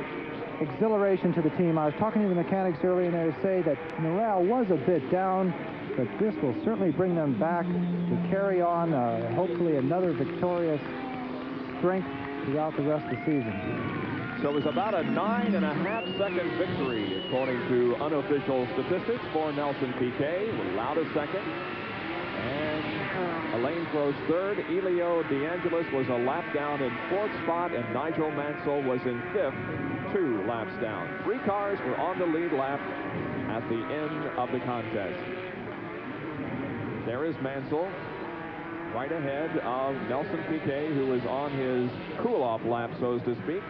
exhilaration to the team. I was talking to the mechanics earlier, and they say that morale was a bit down, but this will certainly bring them back to carry on, hopefully another victorious strength throughout the rest of the season. So it was about a 9.5-second victory, according to unofficial statistics, for Nelson Piquet, with Lauda 2nd, and Alain Prost 3rd. Elio DeAngelis was a lap down in 4th spot, and Nigel Mansell was in 5th, 2 laps down. 3 cars were on the lead lap at the end of the contest. There is Mansell, right ahead of Nelson Piquet, who is on his cool-off lap, so to speak,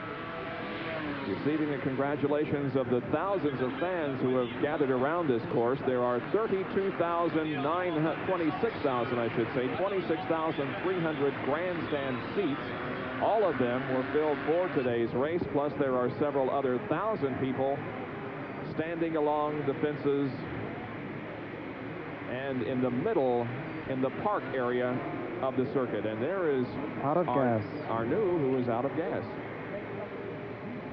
receiving the congratulations of the thousands of fans who have gathered around this course. There are 26,300 grandstand seats. All of them were filled for today's race, plus there are several other thousand people standing along the fences and in the middle, in the park area of the circuit. And there is Arnoux, who is out of gas.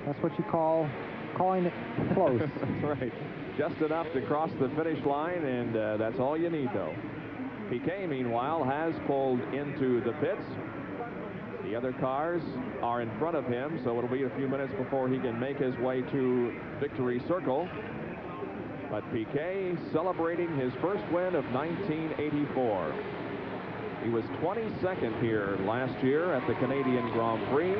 That's what you call calling it close. That's right. Just enough to cross the finish line, and that's all you need, though. Piquet, meanwhile, has pulled into the pits. The other cars are in front of him, so it'll be a few minutes before he can make his way to victory circle. But Piquet celebrating his first win of 1984. He was 22nd here last year at the Canadian Grand Prix.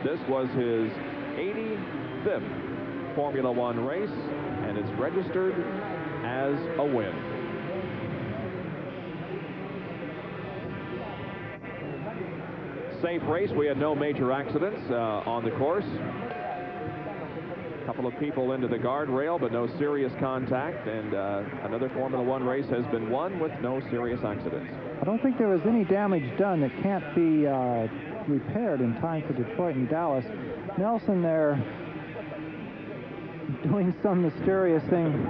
This was his 85th Formula One race, and it's registered as a win. Safe race. We had no major accidents on the course. A couple of people into the guardrail, but no serious contact, and another Formula One race has been won with no serious accidents. I don't think there was any damage done that can't be repaired in time for Detroit and Dallas. Nelson there doing some mysterious thing